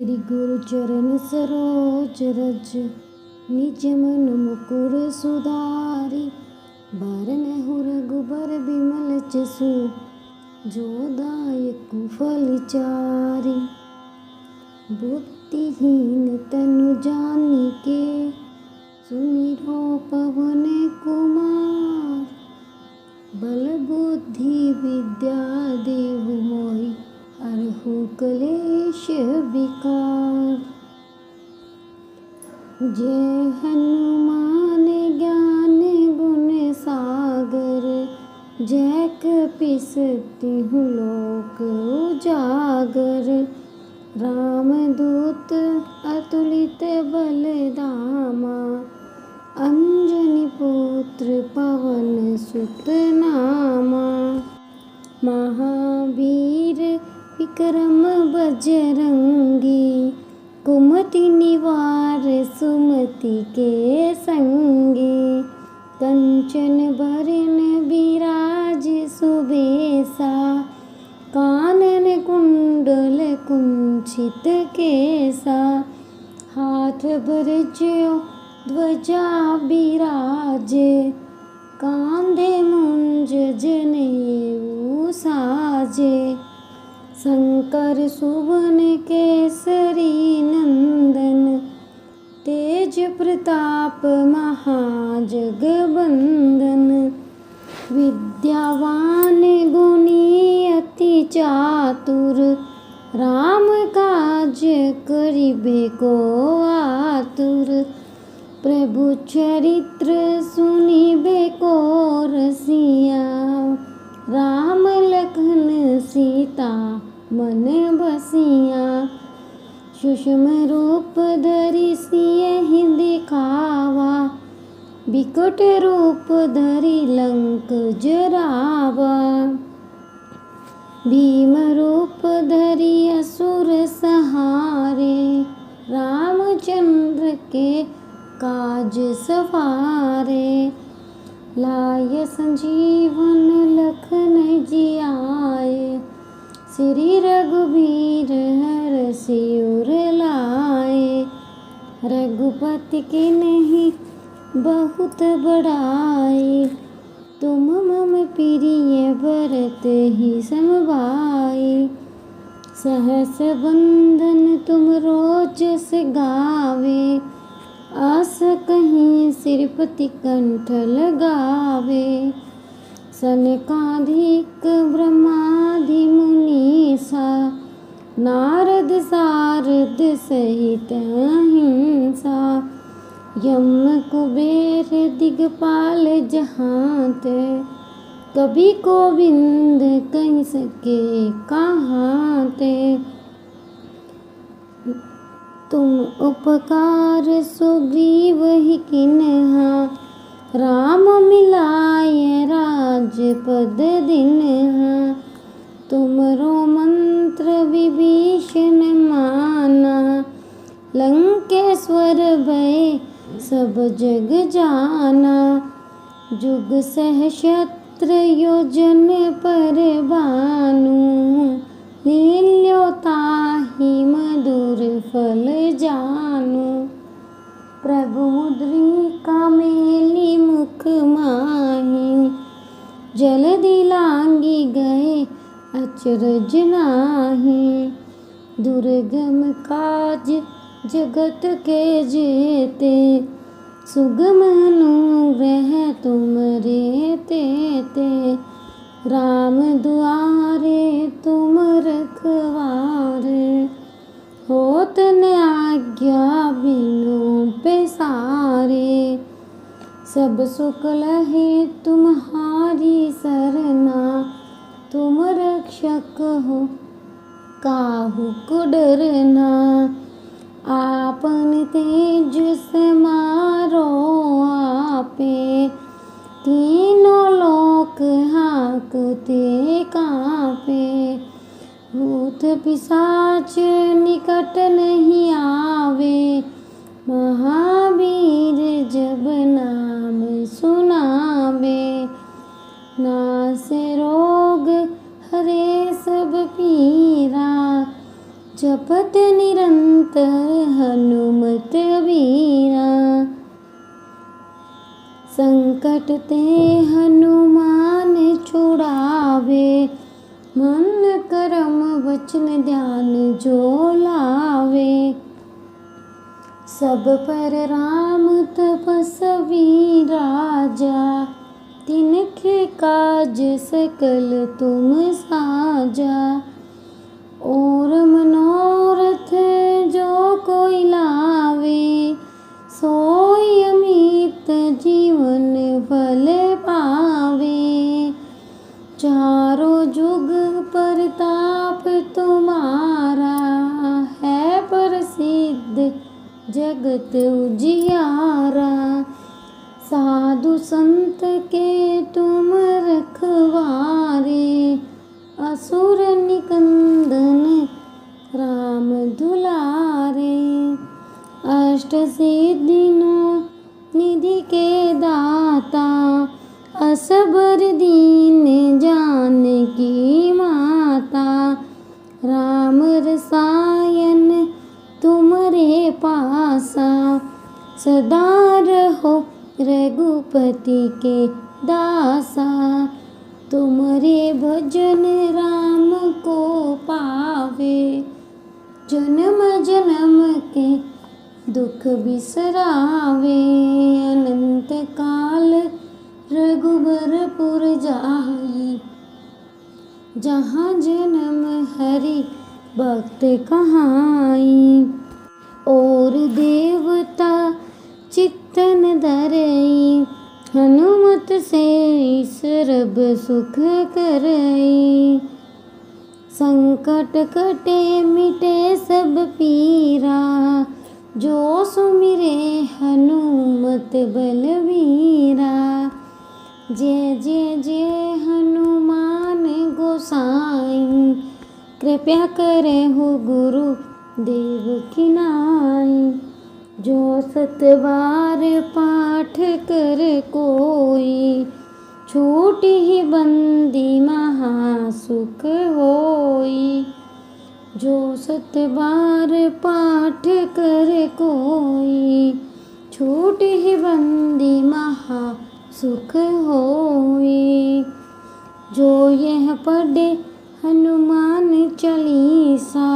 श्री गुरु चरण सरोज रज निज मन मुकुर सुधारी। बरन रघुबर बिमल जसु जो दायक फल चारि। बुद्धिहीन तनु जानिके सुमिरो पवन कुमार। बल बुद्धि विद्या देहु मोहि हरहु क्लेश विकार। जय हनुमान ज्ञान गुण सागर। जय कपीस तिहुँ लोक उजागर। रामदूत अतुलित बल धामा। अंजनी पुत्र पवन सुत नामा। महावीर विक्रम बजरंगी। कुमति निवार सुमति के संगी। कंचन बरन विराज सुबेसा। कानन कुंडल कुंचित केसा। हाथ वज्र ध्वजा बिराजे। कांधे मुंज जनेऊ साजे। शंकर सुवन केसरी नंदन। तेज प्रताप महाजगबंदन। विद्यावान गुणी अति चातुर। राम काज करिबे को आतुर। प्रभु चरित्र सुनिबे को रसिया। राम लखन सीता मन बसिया। सूक्ष्म रूप धरि सियहि दिखावा। बिकट रूप धरि लंक जरावा। भीम रूप धरि असुर संहारे। रामचंद्र के काज सवारे। लाय संजीवन लखन जियाए। श्री रघुबीर हरषि उर लाए। रघुपति के नहीं बहुत बड़ाई। तुम मम प्रिय भरत ही समभाई। सहस बंदन तुम रोजस गावे। आस कहीं सिरपति कंठ लगावे। सनकादिक ब्रह्मादि मुनीसा। नारद सारद सहित अहिंसा। यम कुबेर दिगपाल जहांते। कभी गोविंद कह सके कहाते। तुम उपकार सुग्रीव ही किन्हा। राम मिलाय राजपद दिन्हा। तुमरो मंत्र विभीषण माना। लंकेश्वर भय सब जग जाना। जुग सहस्त्र योजन पर भानु। लील्यो ताहि मधुर फल जानु। प्रभु मुद्रिका मेली मुख माहि। जलधि लांघि गए अचरज नाहि। दुर्गम काज जगत के जेते। सुगम अनुग्रह तुमरे तेते। राम दुआरे तुम रखवारे। होत न आज्ञा बिनु पैसारे। सब सुख लहे तुम्हारी सरना। तुम रक्षक हो काहू को डरना। आपन तेज समारो आपे। तीनों लोक हाँकते कांपे। भूत पिशाच निकट नहीं आवे। महावीर जब नाम सुनावे। नासे रोग हरे सब पीरा। जपत निरंतर निरंतर हनुमत वीरा। संकट ते हनुमान छुड़ावे, मन कर्म वचन ध्यान जो लावे। सब पर राम तपस्वी राजा, तिनके काज सकल तुम साजा। और मनोरथ जो कोई लावे, सोई अमित जीवन फल पावे। चारों जुग परताप तुम्हारा, है प्रसिद्ध जगत उजियारा। साधु संत के तुम रखवारे, असुर निकंदन राम दुलारे। अष्ट सिद्धियों निधि के दाता, असबर दीन जानकी माता। राम रसायन तुमरे पासा, सदा रहो रघुपति के दासा। तुमरे भजन राम को पावे, जन्म जन्म के दुख बिसरावे। अनंत काल रघुबरपुर जाई, जहाँ जन्म हरि भक्त कहाई। और देवता चित्तन धरई, हनुमत से सर्ब सुख करई। संकट कटे मिटे सब पीरा, जो सुमिरे हनुमत बलवीरा। जय जय जय हनुमान गोसाई, कृपया करे हो गुरु देव की नाई। जो 7 बार पाठ कर कोई, छूट ही बंदी महासुख होई। जो 7 बार पाठ कर कोई, छूट ही बंदी महासुख होई। जो यह पढ़े हनुमान चालीसा,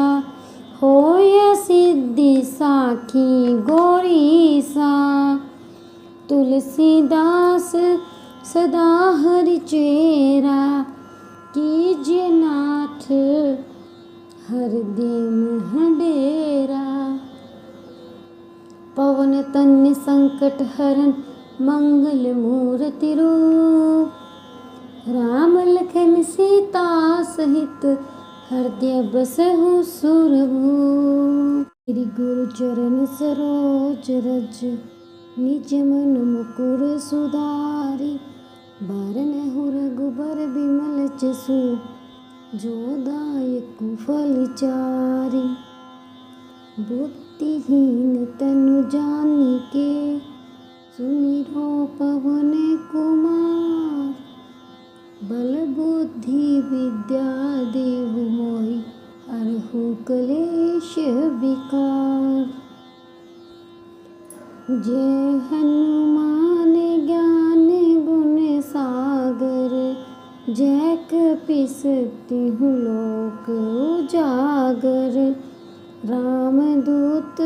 होय सिद्धि साखी गौरीसा। तुलसीदास सदा हरिचेरा, कीजिए नाथ हृदय में डेरा। पवन तन्य संकट हरन मंगल मूर्ति रूप, राम लखन सीता सहित हृदय बसहु सुरभूप। श्री गुरु चरण सरोज रज, निज मन मुकुर सुधारी। बरनहु रघुबर बिमल जसु, जो दायक फल चारि। बुद्धिहीन तनु जानिके, सुमिरो पवन कुमार। बल बुद्धि विद्या देहु मोहि, हरहु कलेश विकार। जय हनुमान ज्ञान गुण सागर, जय कपीस तिहुँ लोक उजागर। रामदूत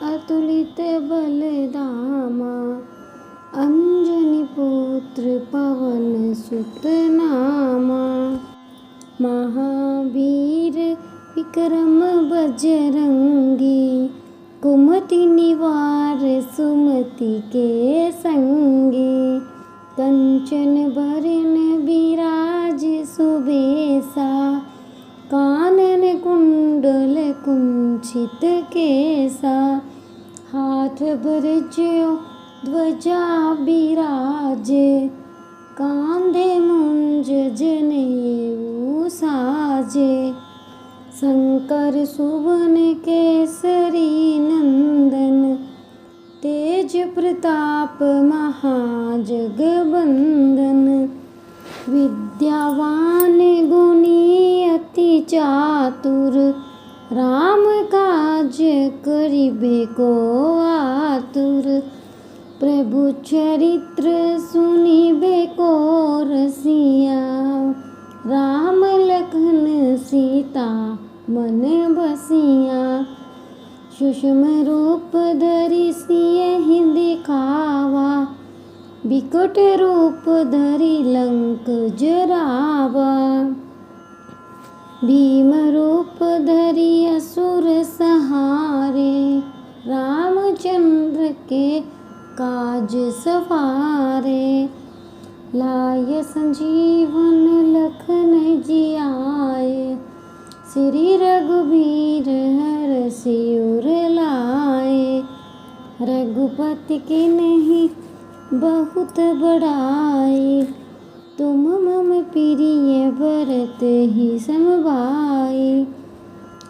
अतुलित बल धामा, अंजनी पुत्र पवन सुत नामा। महावीर विक्रम बजरंगी, कुमति निवार सुमति के संगी। कंचन बरन बिराज सुबेसा, कानन कुंडल कुंचित केसा। हाथ वज्र ध्वजा बिराजे, कांधे मुंज जनेऊ साजे। शंकर सुवन केसरी नंदन, तेज प्रताप महाजगबंदन। विद्यावान गुणी अति चातुर, राम काज सुनिबे को आतुर, प्रभु चरित्र सुनिबे को रसिया। राम लखन सीता मन बसिया, सूक्ष्म रूप धरि सियहि दिखावा, बिकट रूप धरि लंक जरावा। भीम रूप धरि असुर सहारे, रामचंद्र के काज सवारे। लाय संजीवन लखन जियाए, श्री रघुबीर हरषि उर लाए। रघुपति के नहीं बहुत बड़ाई, तुम मम प्रिय भरत ही समभाई।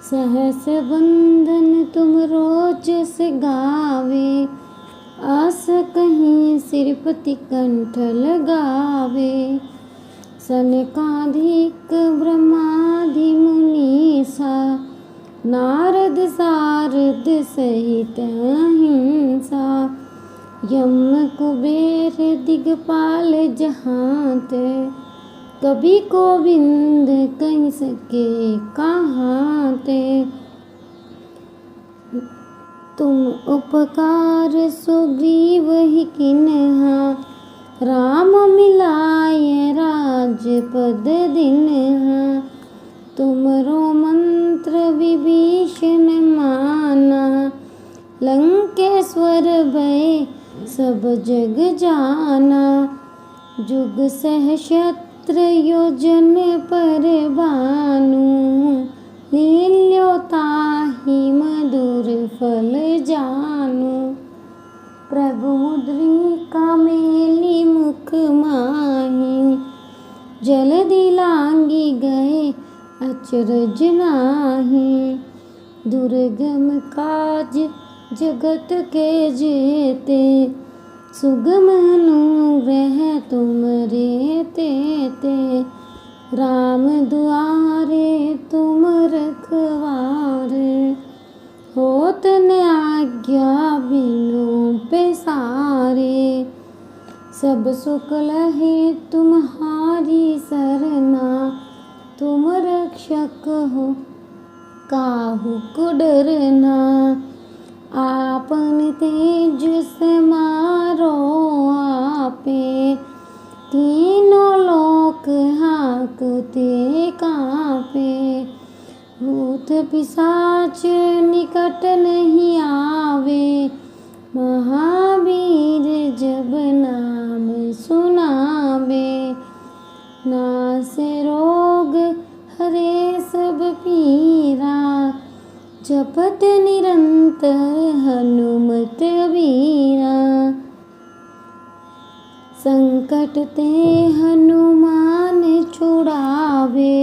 सहस बंधन तुम रोजस गावे, आस कहीं सिरपति कंठ लगावे। सनकादिक ब्रह्मादि मुनीसा, नारद सारद सहित अहिंसा। यम कुबेर दिगपाल जहांत, कभी गोविंद कहीं सके कहाँ ते। तुम उपकार सुग्रीव ही किन्हा, राम मिलाय राजपद दिन्हा। तुमरो मंत्र विभीषण माना, लंकेश्वर भय सब जग जाना। जुग सहस्त्र योजन पर भानु, लील्यो ताहि मधुर फल जानु। प्रभु मुद्रिका मेली मुख माहि, जल्दी लांगी गए अचरज नाहि। दुर्गम काज जगत के जेते, सुगम अनुग्रह तुमरे तेते। राम दुआरे तुम रखवारे, होत न आज्ञा बिनु पैसारे। सब सुख लहे तुम्हारी सरना, तुम रक्षक हो काहू को डरना। आपन तेज समारो आपे, तीनों लोक हाकते कांपे। भूत पिशाच निकट नहीं आवे, महावीर जब नाम सुनावे। नासे रोग हरे सब पीरा, जपत निरंतर हनुमत वीरा। संकट ते हनुमान छुड़ावे,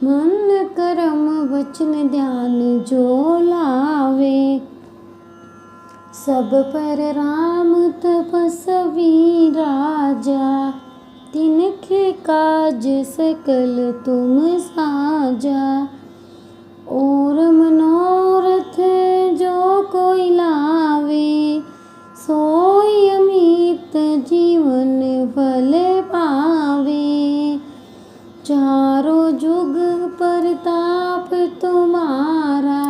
मन कर्म वचन ध्यान जो लावे। सब पर राम तपस्वी राजा, तिनके काज सकल तुम साजा। और मनोरथ जो कोई लावे, सोई अमित जीवन फल पावे। चारों जुग परताप तुम्हारा,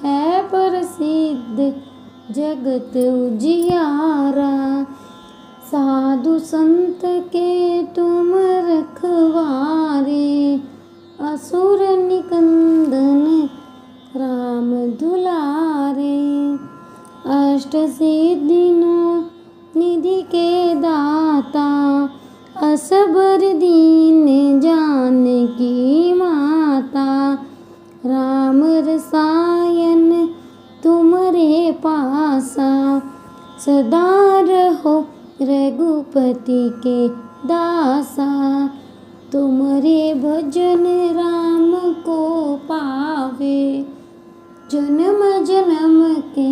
है प्रसिद्ध जगत उजियारा। साधु संत के तुम रखवारे, असुर निकंदन राम दुलारे। अष्ट सिद्धियों निधि के दाता, असबर दीन जानकी माता। राम रसायन तुमरे पासा, सदा रहो रघुपति के दासा। तुमरे भजन राम को पावे, जन्म जन्म के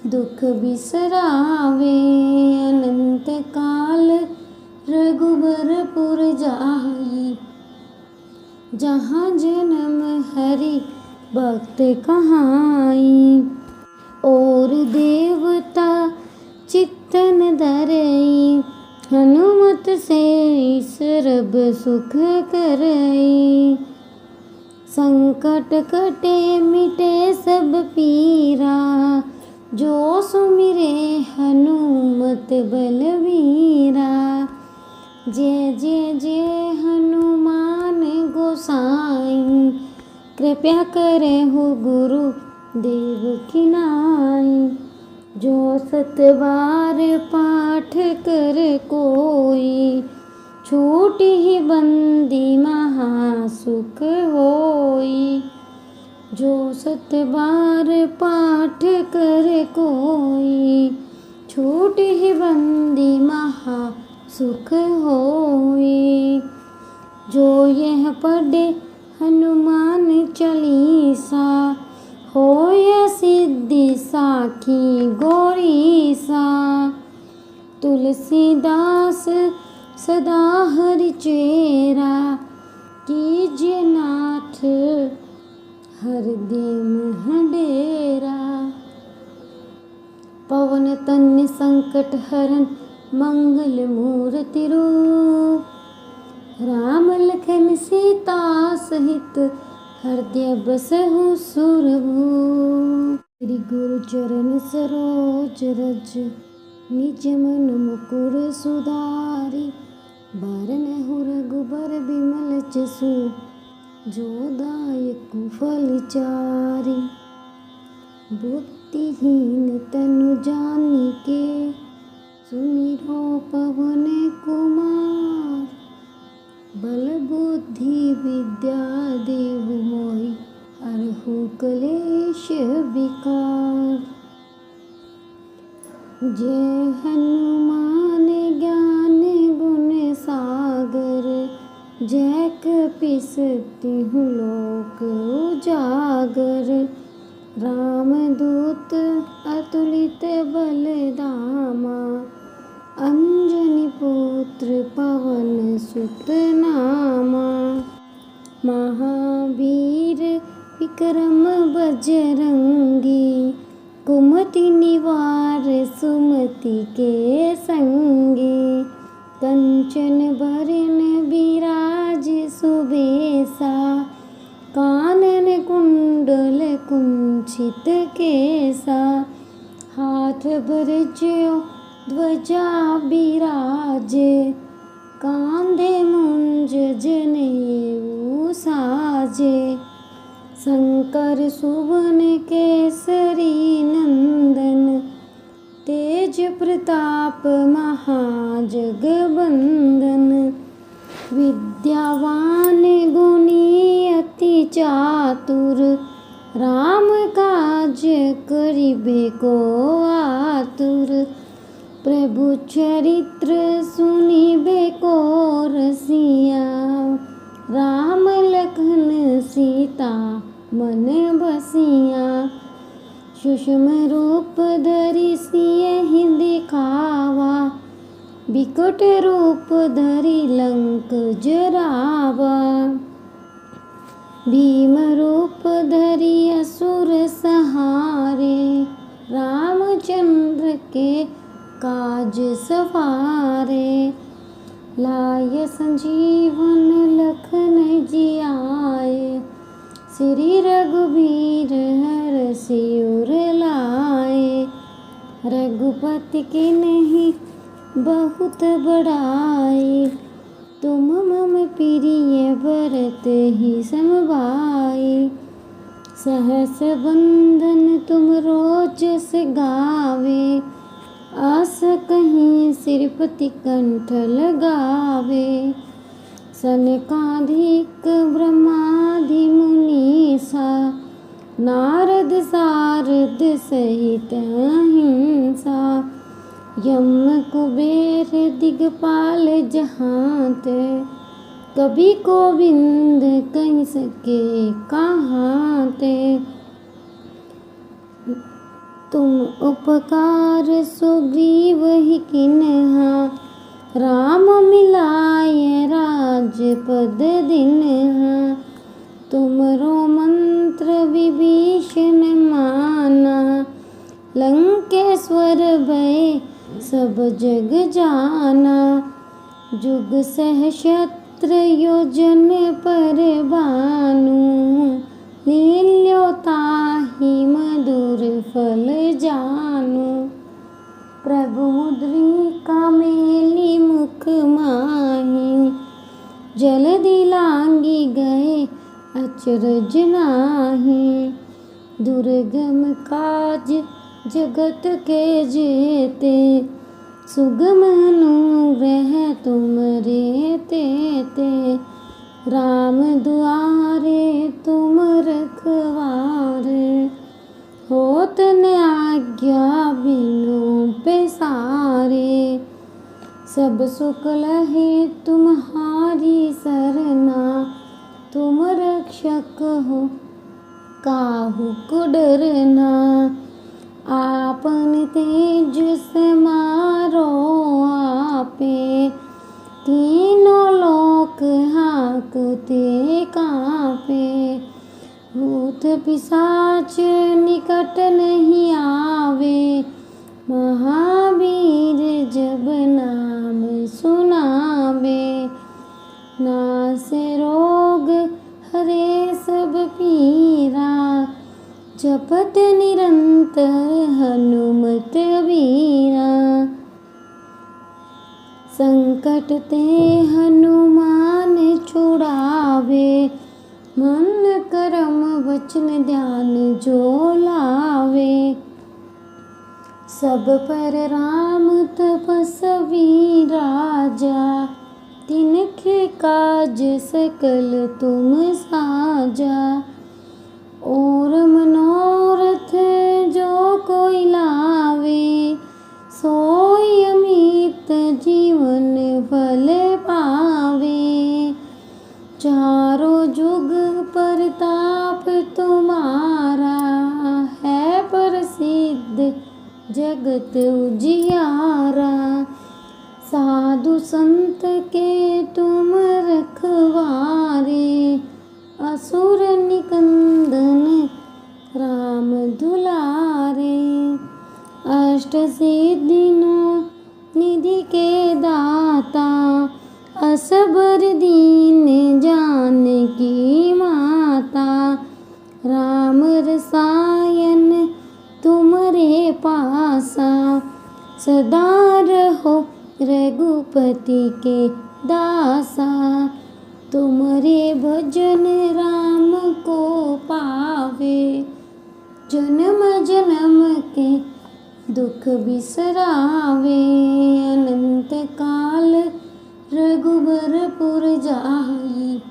दुख बिसरावे। अनंत काल रघुबरपुर जाई, जहाँ जन्म हरि भक्त कहाई। सुख करई। संकट कटे मिटे सब पीरा, जो सुमिरे हनुमत बलवीरा। जय जय जय हनुमान गोसाई, कृपया करे हो गुरु देव की नाई। जो 7 बार पाठ कर कोई, छूट ही बंदी महासुख होई। जो 7 बार पाठ कर कोई, छूट ही बंदी महासुख होई। जो यह पढ़े हनुमान चालीसा, होय सिद्धि साखी गौरीसा। तुलसीदास सदा हरि चेरा, कीजिए नाथ हृदय में डेरा। पवन तन्य संकट हरन मंगल मूर्ति रूप, राम लखन सीता सहित हृदय बसहु सुरभूप। श्री गुरु चरण सरोज रज, निज मन मुकुर सुधारी। बरनहु रघुबर बिमल जसु, जो दायक फल चारि। बुद्धिहीन तनु जानिके, सुमिरो पवन कुमार। बल बुद्धि विद्या देहु मोहि, हरहु कलेश विकार। जय हनुमान ज्ञान गुण सागर, जय कपीस तिहुँ लोक उजागर। रामदूत अतुलित बल धामा, अंजनी पुत्र पवन सुत नामा। महावीर विक्रम बजरंगी, कुमति निवार सुमति के संगी। कंचन बरन विराज सुबेसा, कानन कुंडल कुंचित केसा। हाथ वज्र ध्वजा बिराजे, कांधे मुंज जनेऊ साजे। शंकर सुवन केसरी नंदन, तेज प्रताप महाजगबंदन। विद्यावान गुणी अति चातुर, राम काज करिबे को आतुर। प्रभु चरित्र सुनिबे को रसिया, राम लखन सीता मन बसिया। सूक्ष्म रूप धरि सियहि दिखावा, बिकट रूप धरि लंक जरावा। भीम रूप धरि असुर संहारे, रामचंद्र के काज सवारे। लाय संजीवन लखन जियाए, श्री रघुबीर हरषि उर लाए। रघुपति के नहीं बहुत बड़ाई, तुम मम प्रिय भरत ही समभाई। सहस बंदन तुम रोजस गावे, आस कहीं सिरपति कंठ लगावे। सनकादिक ब्रह्मादि मुनीसा, नारद सारद सहित अहिंसा। यम कुबेर दिगपाल जहांत, कभी गोविंद कहीं सके कहाँ ते। तुम उपकार सुग्रीव ही किन्हा, राम मिलाय राजपद दिन्हा। तुमरो मंत्र विभीषण माना, लंकेश्वर भय सब जग जाना। जुग सहस्त्र सहस्त्र योजन पर भानु, लील्यो ताहि मधुर फल जानु। प्रभु मुद्रिका मेली मुख माही, जल्दी लांगी गए अचरज नाही। दुर्गम काज जगत के जेते, सुगम अनुग्रह तुमरे तेते। राम दुआरे तुम रखवारे, होत न आज्ञा बिनु पैसारे। सब सुख लहे तुम्हारी सरना, तुम रक्षक हो काहू को डरना। आपन तेज समारो आपे, तीनों लोक हाँकते कांपे। भूत पिशाच निकट नहीं आवे, महावीर जब नाम सुनावे। नासे रोग हरे सब पीरा, जपत निरंतर हनुमत वीरा। संकट ते हनुमान छुड़ावे, मन कर्म वचन ध्यान जो लावे। सब पर राम तपस्वी राजा, तिनके काज सकल तुम साजा। और मनोरथ जो कोई लावे, सोई अमित जीवन फल पावे। चारों जुग परताप तुम्हारा, है प्रसिद्ध जगत उजियारा। साधु संत के तुम रखवारे, असुर निकंदन राम दुलारे। अष्ट सिद्धियों निधि के दाता, असबर दीन जानकी माता। राम रसायन तुमरे पासा, सदा रहो रघुपति के दासा। तुमरे भजन राम को पावे, जन्म जन्म के दुख बिसरावे। अनंत काल रघुबरपुर जाई,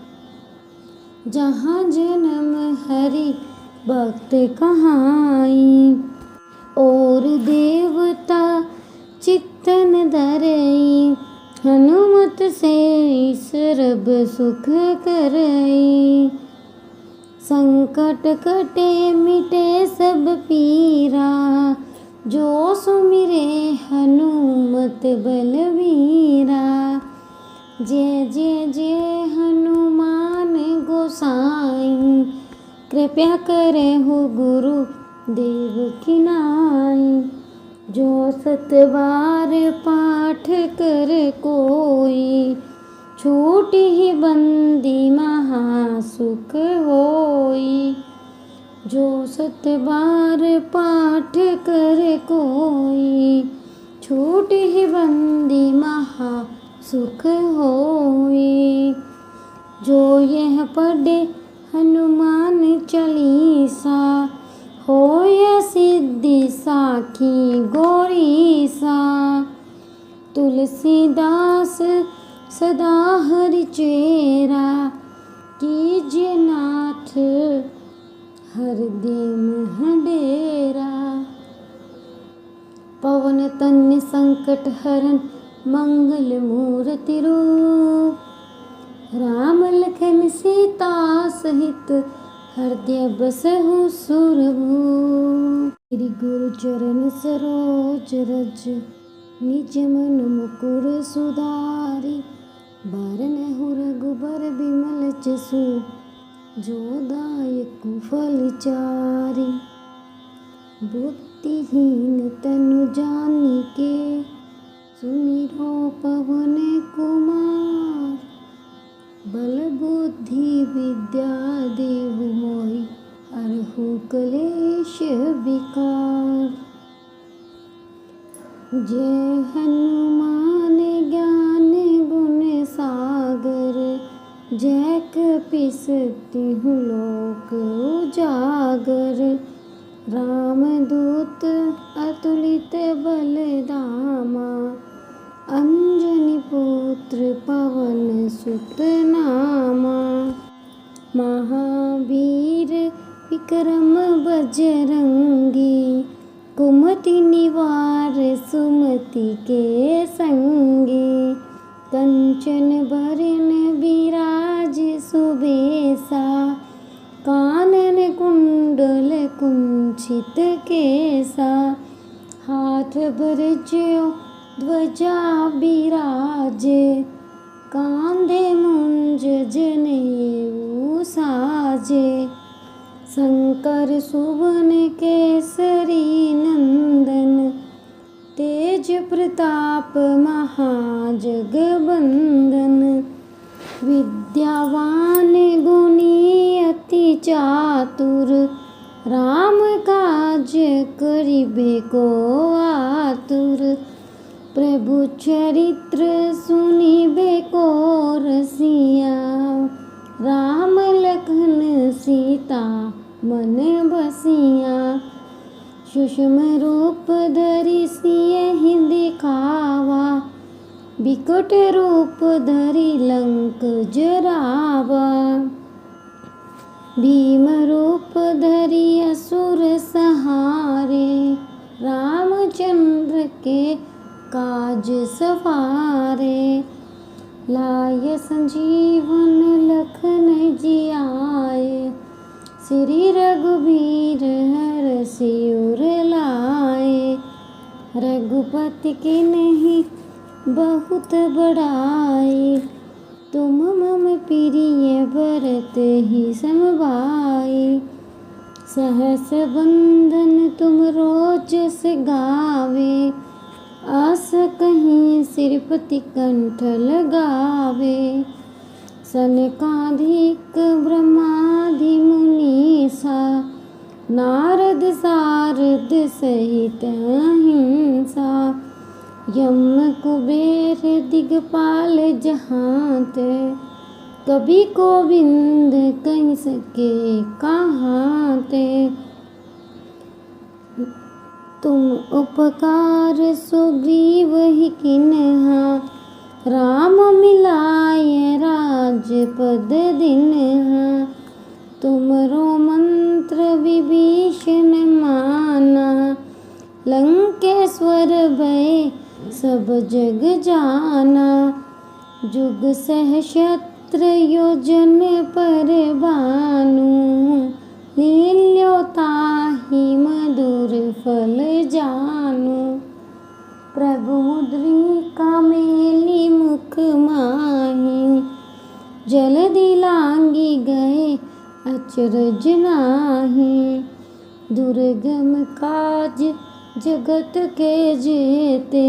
जहाँ जन्म हरि भक्त कहाई। और देवता चित्तन धरई, हनुमत से सर्ब सुख करई। संकट कटे मिटे सब पीरा, जो सुमिरे हनुमत बलवीरा। जय जय जय हनुमान गोसाई, कृपया करे हो गुरु देव की नाई। जो 7 बार पाठ कर कोई, छूटी ही बंदी महासुख होई। जो 7 बार पाठ कर कोई, छूटी ही बंदी महासुख होई। जो यह पढ़े हनुमान चालीसा, होय सिद्धि साखी गौरीसा। तुलसीदास सदा हरि चेरा, कीजिए नाथ हृदय में डेरा। पवन तन्य संकट हरन मंगल मूर्ति रूप, राम लखन सीता सहित हृदय बसहु सुरभूप। श्री गुरु चरण सरोज रज, निज मन मुकुर सुधारी। बरनहु रघुबर बिमल जसु, जो दायक फल चारि। बुद्धिहीन तनु जानिके, सुमिरो पवन कुमार। बल बुद्धि विद्या देव मोहि हरहु कलेश विकार। जय हनुमान ज्ञान गुण सागर, जय कपीस तिहुँ लोक उजागर। रामदूत अतुलित बल धामा, अंजनी पुत्र पवन सुत नामा। महावीर विक्रम बजरंगी, कुमति निवार सुमति के संगी। कंचन बरन विराज सुबेसा, कानन कुंडल कुंचित केसा। हाथ वज्र ध्वजा बिराजे, कांधे मुंज जनेऊ साजे। शंकर सुवन केसरी नंदन, तेज प्रताप महाजगबंदन। विद्यावान गुणी अति चातुर, राम काज करिबे को आतुर। प्रभु चरित्र सुनिबे को रसिया, राम लखन सीता मन बसिया। सूक्ष्म रूप धरि सियहि दिखावा, बिकट रूप धरि लंक जरावा। भीम रूप धरि असुर संहारे, रामचंद्र के काज सवारे। लाय संजीवन लखन जियाए, श्री रघुबीर हरषि उर लाए। रघुपति के नहीं बहुत बड़ाई, तुम मम प्रिय भरत ही समभाई। सहस बंदन तुम रोजस गावे, आस कहीं सिरपति कंठ लगावे। सनकादिक ब्रह्मादि मुनीसा, नारद सारद सहित अहिंसा। यम कुबेर दिगपाल जहांते, कभी गोविंद कह सके कहाते। तुम उपकार सुग्रीव ही किन्हा, राम मिलाय राजपद दिन्हा। तुमरो मंत्र विभीषण माना, लंकेश्वर भय सब जग जाना। जुग सहस्त्र योजन पर भानु, लील्यो ताहि मधुर फल जानु। प्रभु मुद्रिका मेली मुख माहि, जलधि लांघि गए अचरज नाहि। दुर्गम काज जगत के जेते,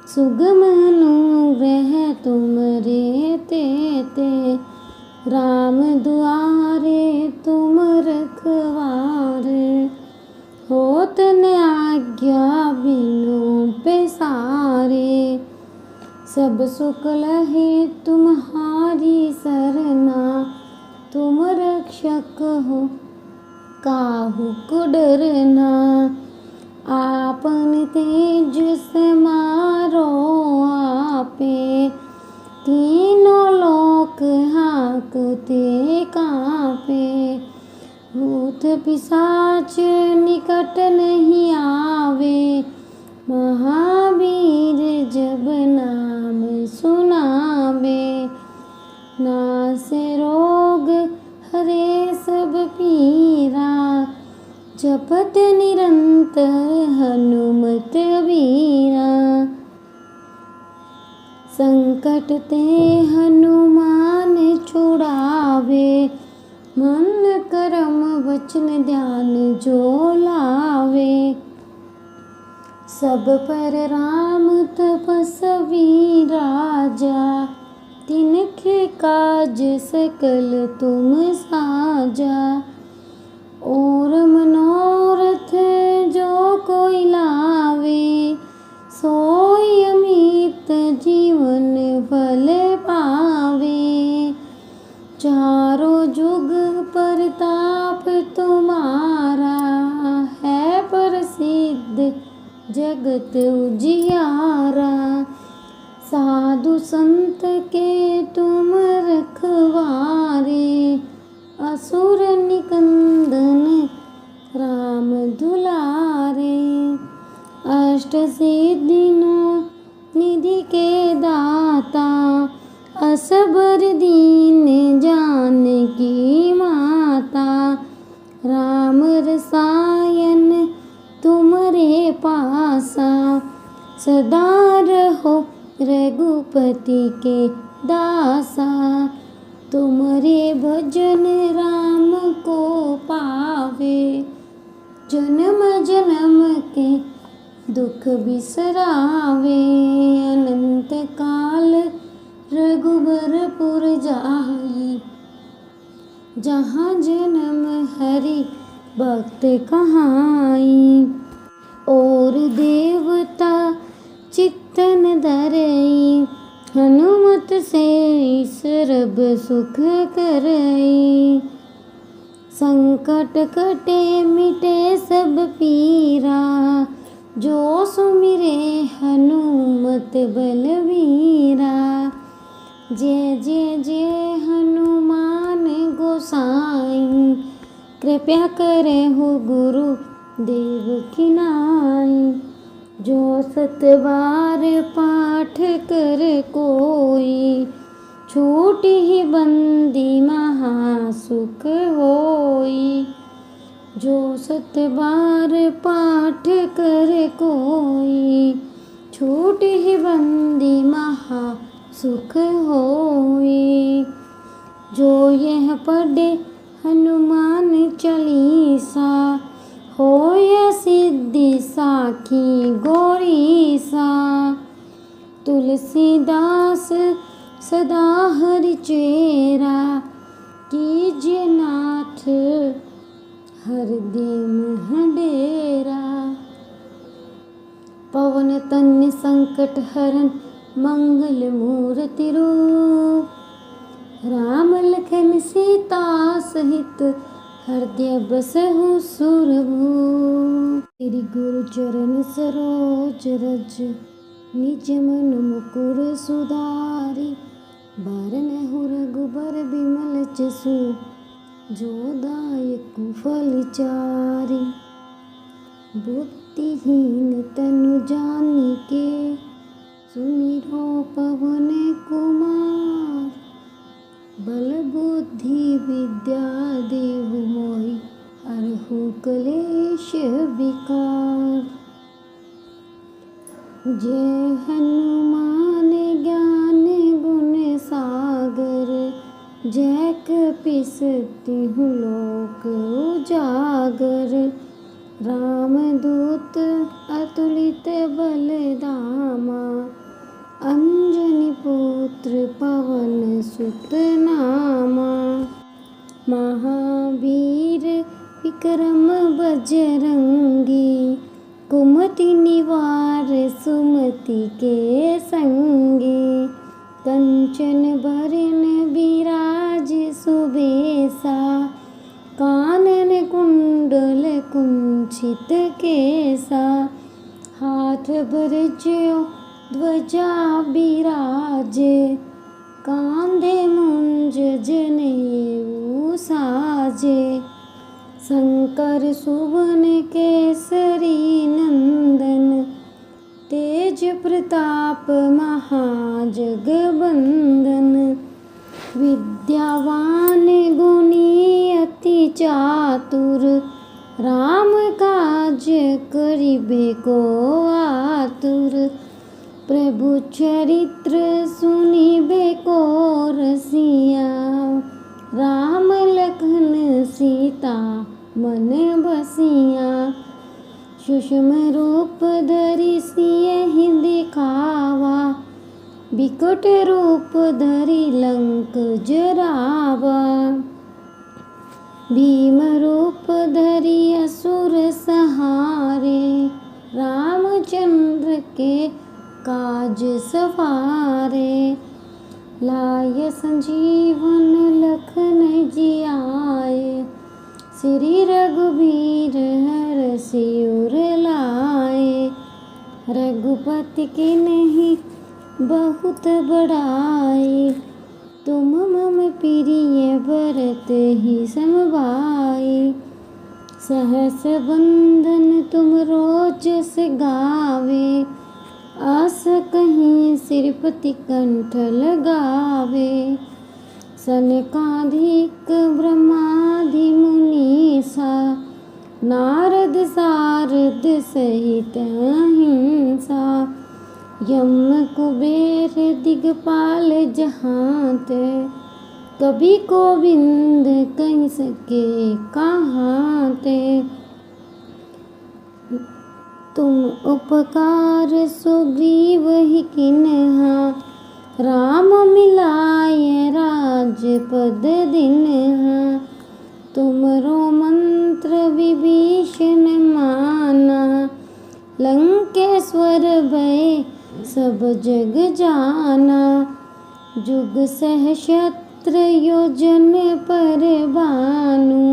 सुगम अनुग्रह तुमरे तेते। राम दुआरे तुम रखवारे, होत न आज्ञा बिनु पैसारे। सब सुख लहे तुम्हारी सरना, तुम रक्षक हो काहू को डरना। आपन तेज समारो आपे, तीनों लोक हाँकते कांपे। भूत पिशाच निकट नहीं आवे, महावीर जब नाम सुनावे। नासे रोग हरे सब पीरा, जपत निरंतर हनुमत वीरा। संकट ते हनुमान छुड़ावे, मन कर्म वचन ध्यान जो लावे। सब पर राम तपस्वी राजा, तिनके काज सकल तुम साजा। और मनोरथ जो कोई लावे, सोई अमित जीवन फल पावे। चारों जुग परताप तुम्हारा, है प्रसिद्ध जगत उजियारा। साधु संत के तुम रखवारे, असुर निकंदन राम दुलारे। अष्ट सिद्धियों निधि के दाता, असबर दीन जानकी माता। राम रसायन तुमरे पासा, सदा रहो रघुपति के दासा। तुमरे भजन राम को पावे, जन्म जन्म के दुख बिसरावे। अनंत काल रघुबरपुर जाई, जहाँ जन्म हरि भक्त कहाई। और देवता चित्तन धरई, हनुमत से सर्ब सुख करई। संकट कटे मिटे सब पीरा, जो सुमिरे हनुमत बलवीरा। जय जय जय हनुमान गोसाई, कृपया करे हो गुरु देव की नाई। जो 7 बार पाठ कर कोई, छूट ही बंदी महासुख होई। जो 7 बार पाठ कर कोई, छूट ही बंदी महासुख होई। जो यह पढ़े हनुमान चालीसा, होय सिद्धि साखी गौरीसा। तुलसीदास सदा हरिचेरा, कीजिए नाथ हृदय में डेरा। पवन तन्य संकट हरन मंगल मूर्ति रूप, राम लखन सीता सहित हृदय बसहु सुरभूप। तेरी गुरु चरण सरोज रज, निज मन मुकुर सुधारी। बरनहु रघुबर बिमल जसु, जो दायक फल चारि। बुद्धिहीन तनु जानिके, सुमिरो पवन कुमार। बल बुद्धि विद्या देहु मोहि, हरहु कलेश विकार। जय हनुमान ज्ञान गुण सागर, जय कपीस तिहुँ लोक उजागर। रामदूत अतुलित बल धामा, अंजनी पुत्र पवन सुत नामा। महावीर विक्रम बजरंगी, कुमति निवार सुमति के संगी। कंचन बरन बिराज सुबेसा, कानन कुंडल कुंचित केसा। हाथ वज्र ध्वजा बिराजे, कांधे मुंज जनेऊ साजे। शंकर सुवन केसरी नंदन, तेज प्रताप महाजगबंदन। विद्यावान गुणी अति चातुर, राम काज करिबे को आतुर। प्रभु चरित्र सुनिबे को रसिया, राम लखन सीता मन बसिया। सूक्ष्म रूप धरि सियहि दिखावा, बिकट रूप धरि लंक जरावा। भीम रूप धरि असुर सहारे, रामचंद्र के काज सवारे। लाय संजीवन लखन जियाए, श्री रघुबीर हरषि उर लाए। रघुपति के नहीं बहुत बड़ाई, तुम मम प्रिय भरत ही समभाई। सहस बंधन तुम रोजस गावे, आस कहीं सिरपति कंठ लगावे। सनकादिक ब्रह्मादि मुनीसा, नारद सारद सहित अहिंसा। यम कुबेर दिगपाल जहांत, कभी गोविंद कहीं सके कहाँ ते। तुम उपकार सुग्रीव ही किन्हा, राम मिलाय राजपद दिन्हा। तुमरो मंत्र विभीषण माना, लंकेश्वर भय सब जग जाना। जुग सहस्त्र योजन पर भानु,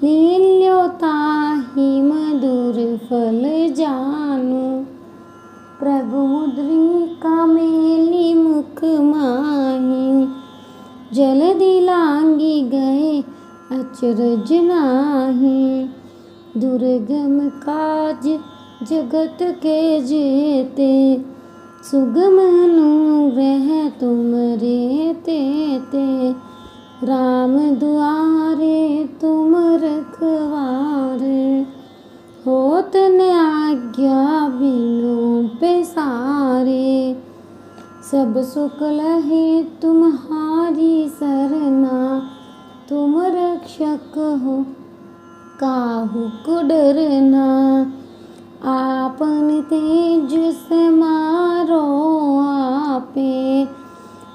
लील्यो ताहि मधुर फल जानु। प्रभु मुद्रिका मेली मुख माहि, जल्दी लांगी गए अचरज नाही। दुर्गम काज जगत के जेते, सुगम अनुग्रह तुमरे तेते। राम दुआरे तुम रखवारे, होत न आज्ञा बिनु पैसारे। सब सुख लहे तुम्हारी सरना, तुम रक्षक हो काहू को डरना। आपन तेज समारो आपे,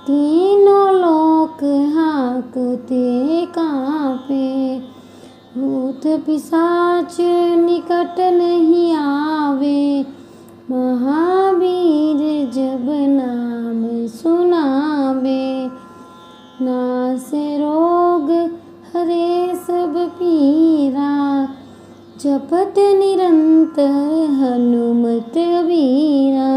तीनों लोक हाकते कांपे। भूत पिशाच निकट नहीं आवे, महावीर जब नाम सुनावे। नासे रोग हरे सब पीरा, जपत निरंतर हनुमत वीरा।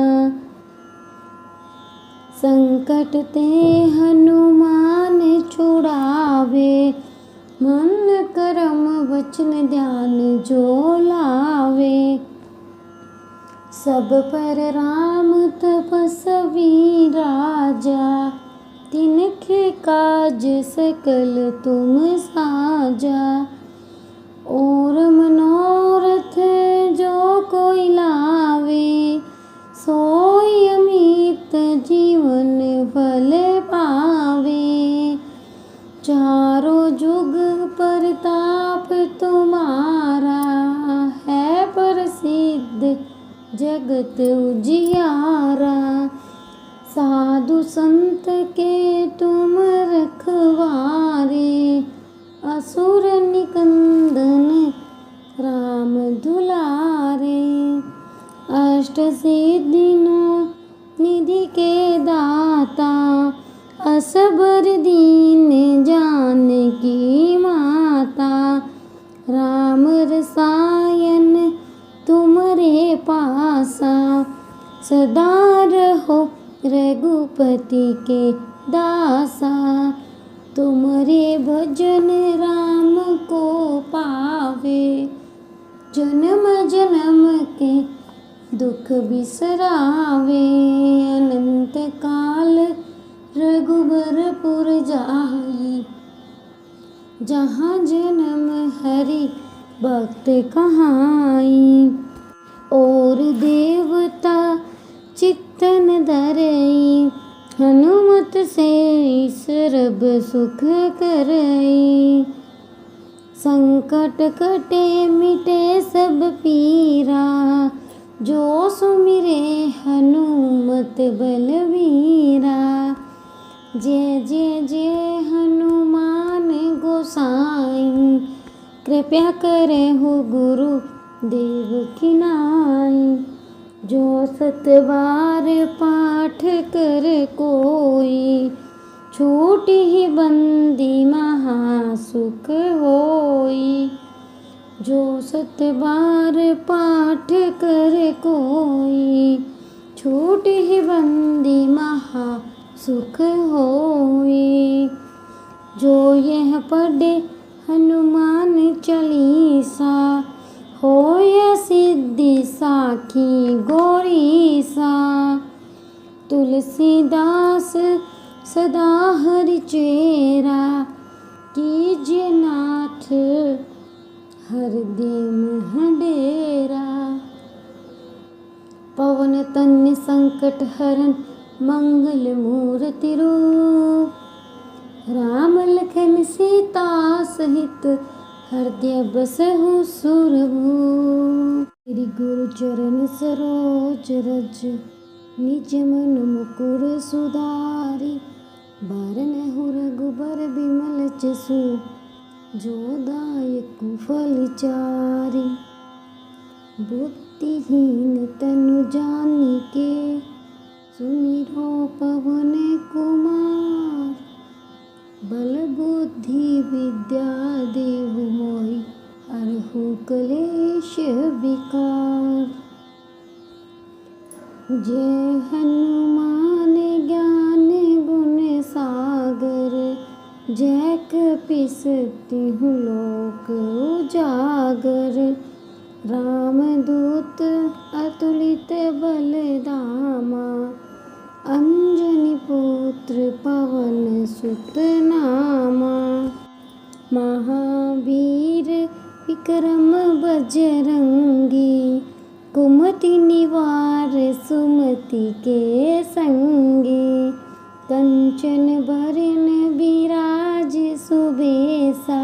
संकट ते हनुमान छुड़ावे, मन कर्म वचन ध्यान जो लावे। सब पर राम तपस्वी राजा, तिनके काज सकल तुम साजा। और मनोरथ जो कोई लावे, सोई अमित जीवन फल पावे। चारों जुग परताप तुम्हारा, है प्रसिद्ध जगत उजियारा। साधु संत के तुम रखवारे, असुर निकंदन राम दुलारे। अष्ट सिद्धियों निधि के दाता, असबर दीन जानकी माता। राम रसायन तुमरे पासा, सदा रहो रघुपति के दासा। तुमरे भजन राम को पावे, जन्म जन्म के दुख बिसरावे। अनंत काल रघुबरपुर जाई, जहाँ जन्म हरि भक्त कहाई। और देवता चित्तन धरई, हनुमत से सर्ब सुख करई। संकट कटे मिटे सब पीरा, जो सुमिरे हनुमत हनुमत बलवीरा। जय जय जय हनुमान गोसाई, कृपया करे हो गुरु देव की नाई। जो 7 बार पाठ कर कोई, छूटी ही बंदी महासुख होई। जो 7 बार पाठ कर कोई, छूटी ही बंदी महासुख होई। जो यह पढ़े हनुमान चालीसा, होय सिद्धि साखी गौरीसा। तुलसीदास सदा हरि चेरा, कीजिए नाथ हृदय में डेरा। पवन तन्य संकट हरन, मंगल मूर्ति रूप। राम लखन सीता सहित, हृदय बसहु सुरभूप। श्री गुरु चरण सरोज रज, निज मन मुकुर सुधारी। बरनहु रघुबर बिमल जसु, जो दायक फल चारि। बुद्धिहीन तनु जानिके, सुमिरो पवन कुमार। बल बुद्धि विद्या देहु मोहि, हरहु कलेश विकार। जय हनुमान ज्ञान गुण सागर, जय कपीसतिहु लोक उजागर। रामदूत अतुलित बल धामा, अंजनी पुत्र पवन सुत नामा। महावीर विक्रम बजरंगी, कुमति निवार सुमति के संगी। कंचन बरन विराज सुबेसा,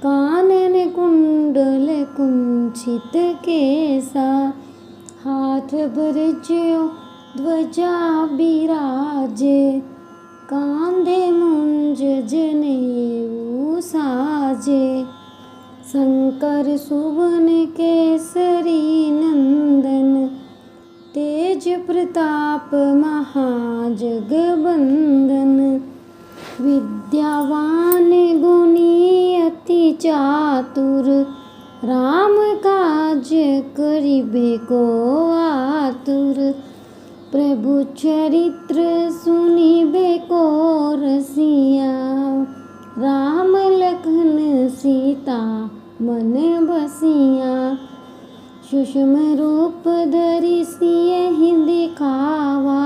कानन कुंडल कुंचित केसा। हाथ वज्र ध्वजा बिराजे, कांधे मुंज जनेऊ साजे। शंकर सुवन केसरी नंदन, तेज प्रताप महाजगबंदन। विद्यावान गुणी अति चातुर, राम काज करिबे को आतुर। प्रभु चरित्र सुनिबे को रसिया, राम लखन सीता मन बसिया। सूक्ष्म रूप धरि सियहि दिखावा,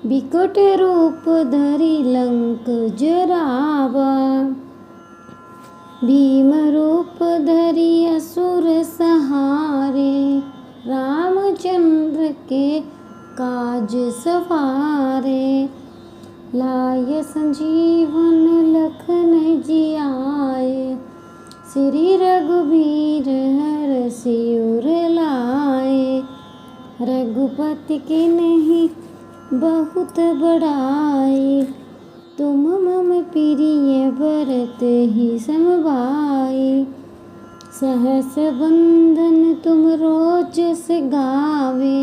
बिकट रूप धरि लंक जरावा। भीम रूप धरि असुर संहारे, रामचंद्र के काज सवारे। लाय संजीवन लखन जियाए, श्री रघुबीर हरषि उर लाए। रघुपति के नहीं बहुत बड़ाई, तुम मम प्रिय भरत ही समभाई। सहस बंदन तुम रोजस गावे,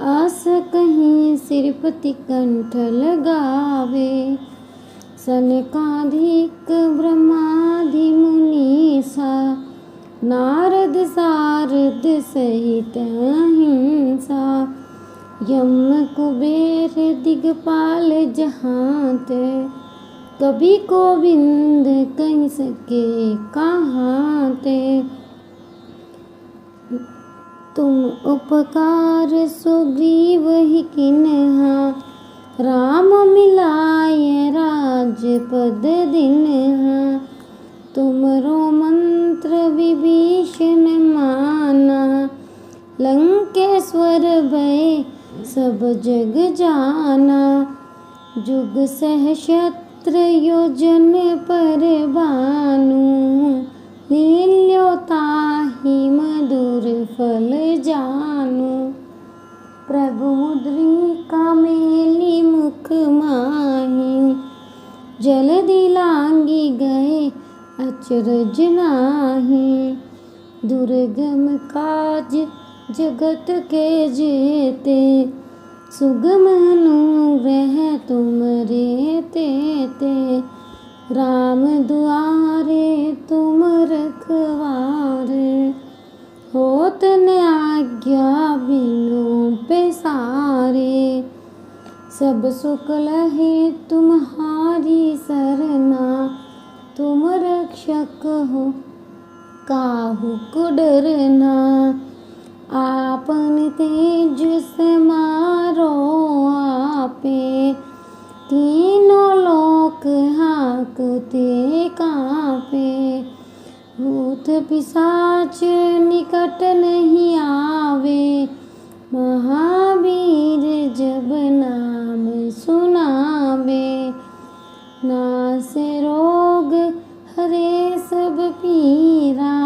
आस कहीं सिरपति कंठ लगावे। सनकादिक ब्रह्मादि मुनीसा, नारद सारद सहित अहिंसा। यम कुबेर दिगपाल जहांत, कभी गोविंद कहीं सके कहाँ ते। तुम उपकार सुग्रीव ही किन्हा, राम मिलाय राजपद दिन्हा। तुमरो मंत्र विभीषण माना, लंकेश्वर भय सब जग जाना। जुग सहस्त्र योजन पर भानु, लील्यो ताहि मधुर फल जानु। प्रभु मुद्रिका मेली मुख माही, जल्दी लांगी गए अचरज नाही। दुर्गम काज जगत के जेते, सुगम अनुग्रह तुमरे तेते। राम दुआरे तुम रखवारे, होत न आज्ञा बिनु पैसारे। सब सुख लहे तुम्हारी सरना, तुम रक्षक हो काहू को डरना। आपन तेज समारो आपे, तीनों लोक हाँकते कांपे। भूत पिशाच निकट नहीं आवे, महावीर जब नाम सुनावे। नासे रोग हरे सब पीरा,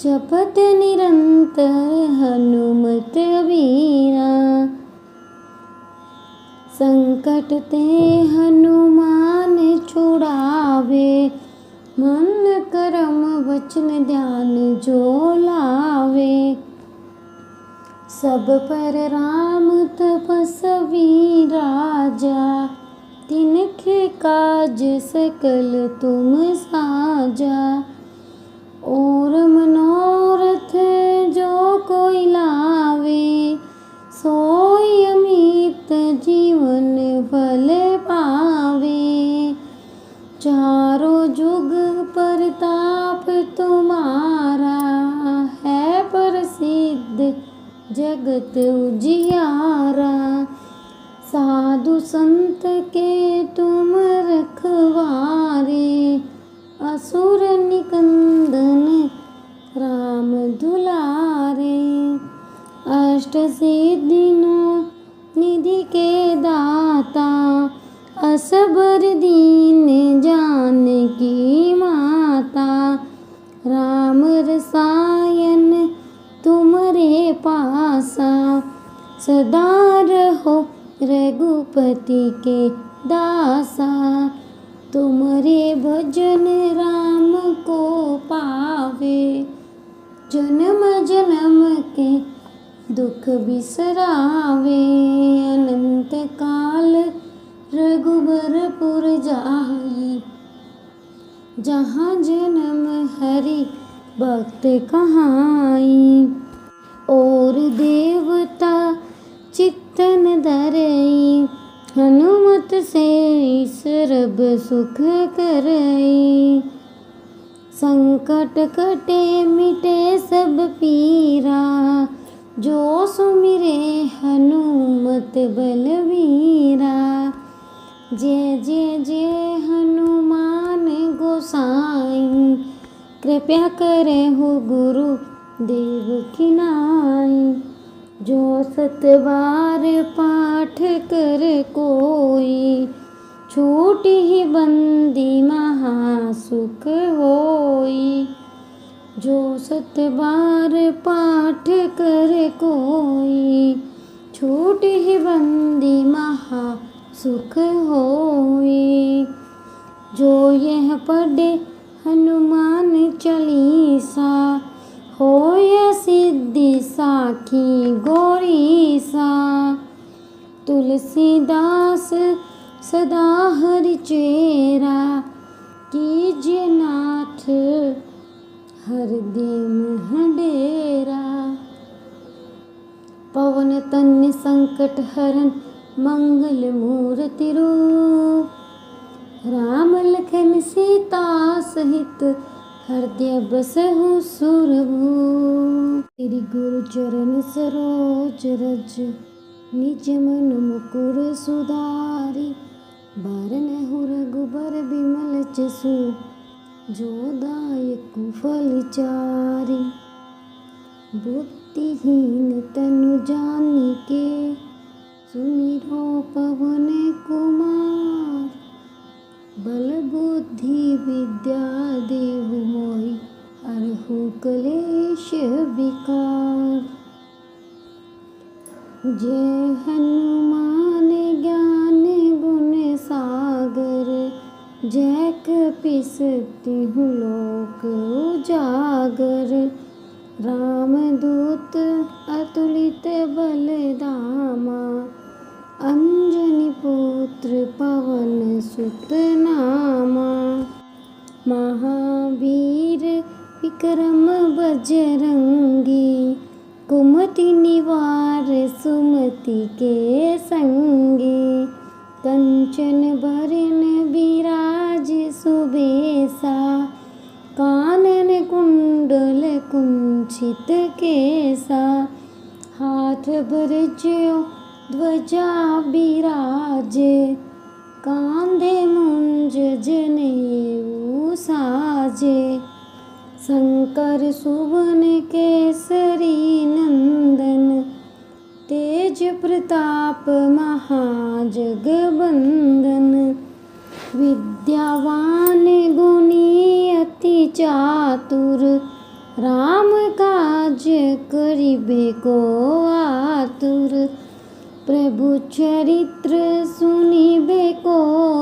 जपत निरंतर हनुमत वीरा। संकट ते हनुमान छुड़ावे, मन कर्म वचन ध्यान जो लावे। सब पर राम तपस्वी राजा, तिनके काज सकल तुम साजा। और मनोरथ जो कोई लावे, सोई अमित जीवन फल पावे। चारों जुग परताप तुम्हारा, है प्रसिद्ध जगत उजियारा। साधु संत के तुम रखवारे, असुर निकंदन राम दुलारे। अष्ट सिद्धियों निधि के दाता, असबर दीन जानकी माता। राम रसायन तुमरे पासा, सदा रहो रघुपति के दासा। तुमरे भजन राम को पावे, जन्म जन्म के दुख बिसरावे। अनंत काल रघुबरपुर जाई, जहाँ जन्म हरि भक्त कहाई। और देवता चित्तन धरई, हनुमत से सर्ब सुख करई। संकट कटे मिटे सब पीरा, जो सुमिरे हनुमत बलवीरा। जय जय जय हनुमान गोसाई, कृपया करे हो गुरु देव की नाई। जो सत बार पाठ कर कोई, छूटी ही बंदी महासुख होई। जो सत बार पाठ कर कोई, छूटी ही बंदी महासुख होई। जो यह पढ़े हनुमान चालीसा, होय सिद्धि साखी गौरी सा। तुलसीदास सदा हरि चेरा, कीजिए नाथ हृदय में डेरा। पवन तन्य संकट हरन मंगल मूर्ति रूप, राम लखन सीता सहित हृदय बसहु सुरभूप। श्री गुरु चरण सरोज रज, निज मन मुकुर सुधारी। बरनहु रघुबर बिमल जसु, जो दायक फल चारि। बुद्धिहीन तनु जानिके, सुमिरो पवन कुमार। बल बुद्धि विद्या देहु मोहि, हरहु कलेश विकार। जय हनुमान ज्ञान गुण सागर, जय कपीस तिहुँ लोक उजागर। रामदूत अतुलित बल धामा, अंजनी पुत्र पवन सुत नामा। महावीर विक्रम बजरंगी, कुमति निवार सुमति के संगी। कंचन बरन बिराज सुबेसा, कानन कुंडल कुंचित केसा। हाथ वज्र ध्वजा बिराजे, कांधे मुंज जनेऊ साजे। शंकर सुवन केसरी नंदन, तेज प्रताप महाजगबंदन। विद्यावान गुणी अति चातुर, राम काज करिबे को आतुर। प्रभु चरित्र सुनिबे को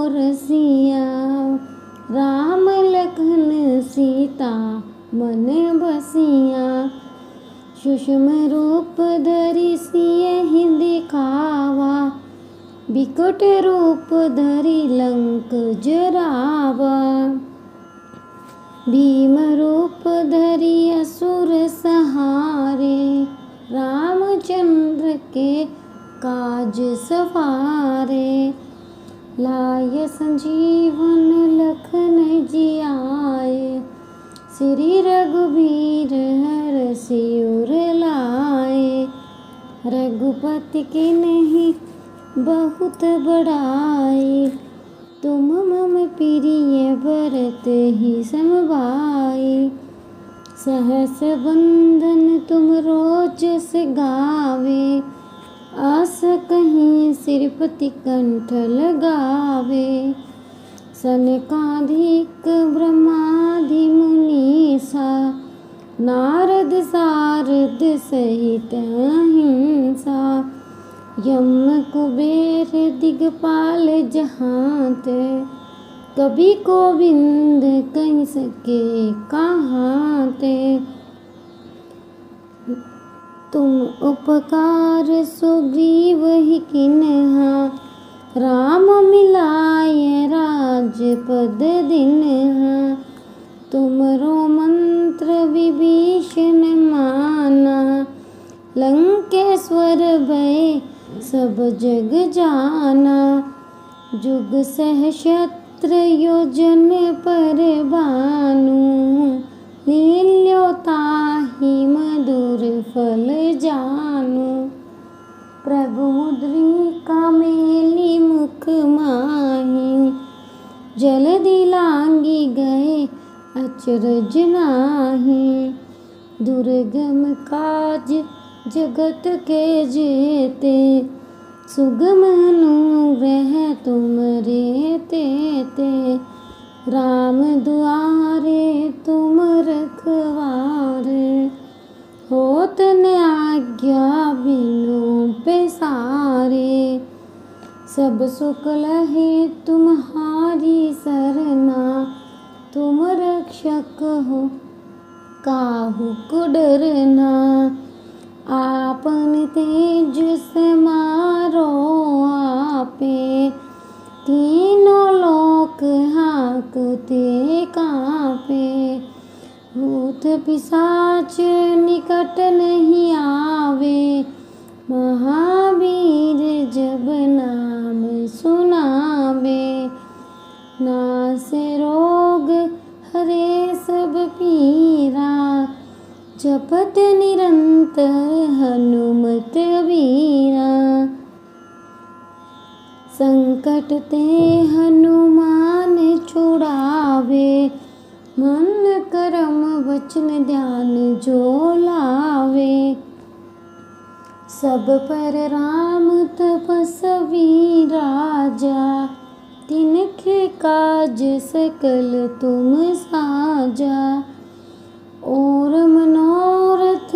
रसिया, राम लखन सीता मन बसिया। सूक्ष्म रूप धरि सियहि दिखावा, बिकट रूप धरि लंक जरावा। भीम रूप धरि असुर संहारे, रामचंद्र के काज सवारे। लाय संजीवन लखन जियाए, श्री रघुबीर हरषि उर लाए। रघुपति के नहीं बहुत बड़ाई, तुम मम प्रिय भरत ही समभाई। सहस बंदन तुम रोजस गावे, आस कहीं सिरपति कंठ लगावे। सनकादिक ब्रह्मादि मुनीसा, नारद सारद सहित अहिंसा। यम कुबेर दिगपाल जहांते, कभी गोविंद कहीं सके कहाते। तुम उपकार सुग्रीव ही किन्हा, राम मिलाय राजपद दिन्हा। तुमरो मंत्र विभीषण माना, लंकेश्वर भय सब जग जाना। जुग सहस्त्र योजन पर भानु, लील्यो ताहि मधुर फल जानु। प्रभु मुद्रिका मेली मुख माहि, जलधि लांघि गए अचरज नाहि। दुर्गम काज जगत के जेते, सुगम अनुग्रह तुमरे तेते। राम दुआरे तुम रखवारे, होत न आज्ञा बिनु पैसारे। सब सुख लहे तुम्हारी सरना, तुम रक्षक हो काहू को डरना। आपन तेज समारो आपे, तीनों लोक हांकते कांपे। भूत पिशाच निकट नहीं आवे, महावीर जब नाम सुनावे। नासे रोग हरे सब पीरा, जपत निरंतर हनुमत वीरा। संकट ते हनुमान छुड़ावे, मन कर्म वचन ध्यान जो लावे। सब पर राम तपस्वी राजा, तिनके काज सकल तुम साजा। और मनोरथ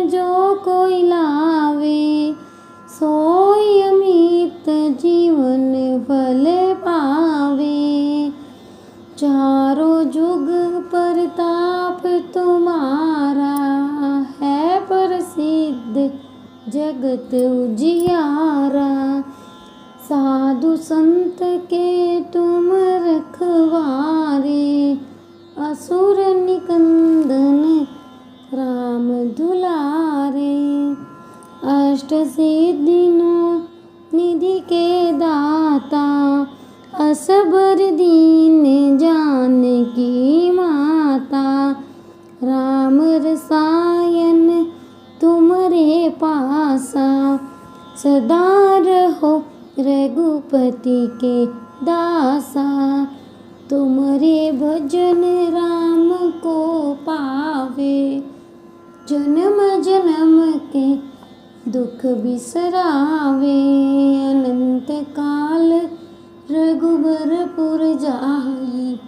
जो कोई लावे, भक्त जीवन फल पावे। चारों जुग प्रताप तुम्हारा है प्रसिद्ध जगत उजियारा। साधु संत के तुम रखवारे असुर निकंदन राम दुलारे। अष्ट सिद्धियों निधि के दाता असबर दीन जानकी माता। राम रसायन तुमरे पासा सदा रहो रघुपति के दासा। तुमरे भजन राम को पावे जन्म जन्म के दुख बिसरावे। अनंत काल रघुबरपुर जाई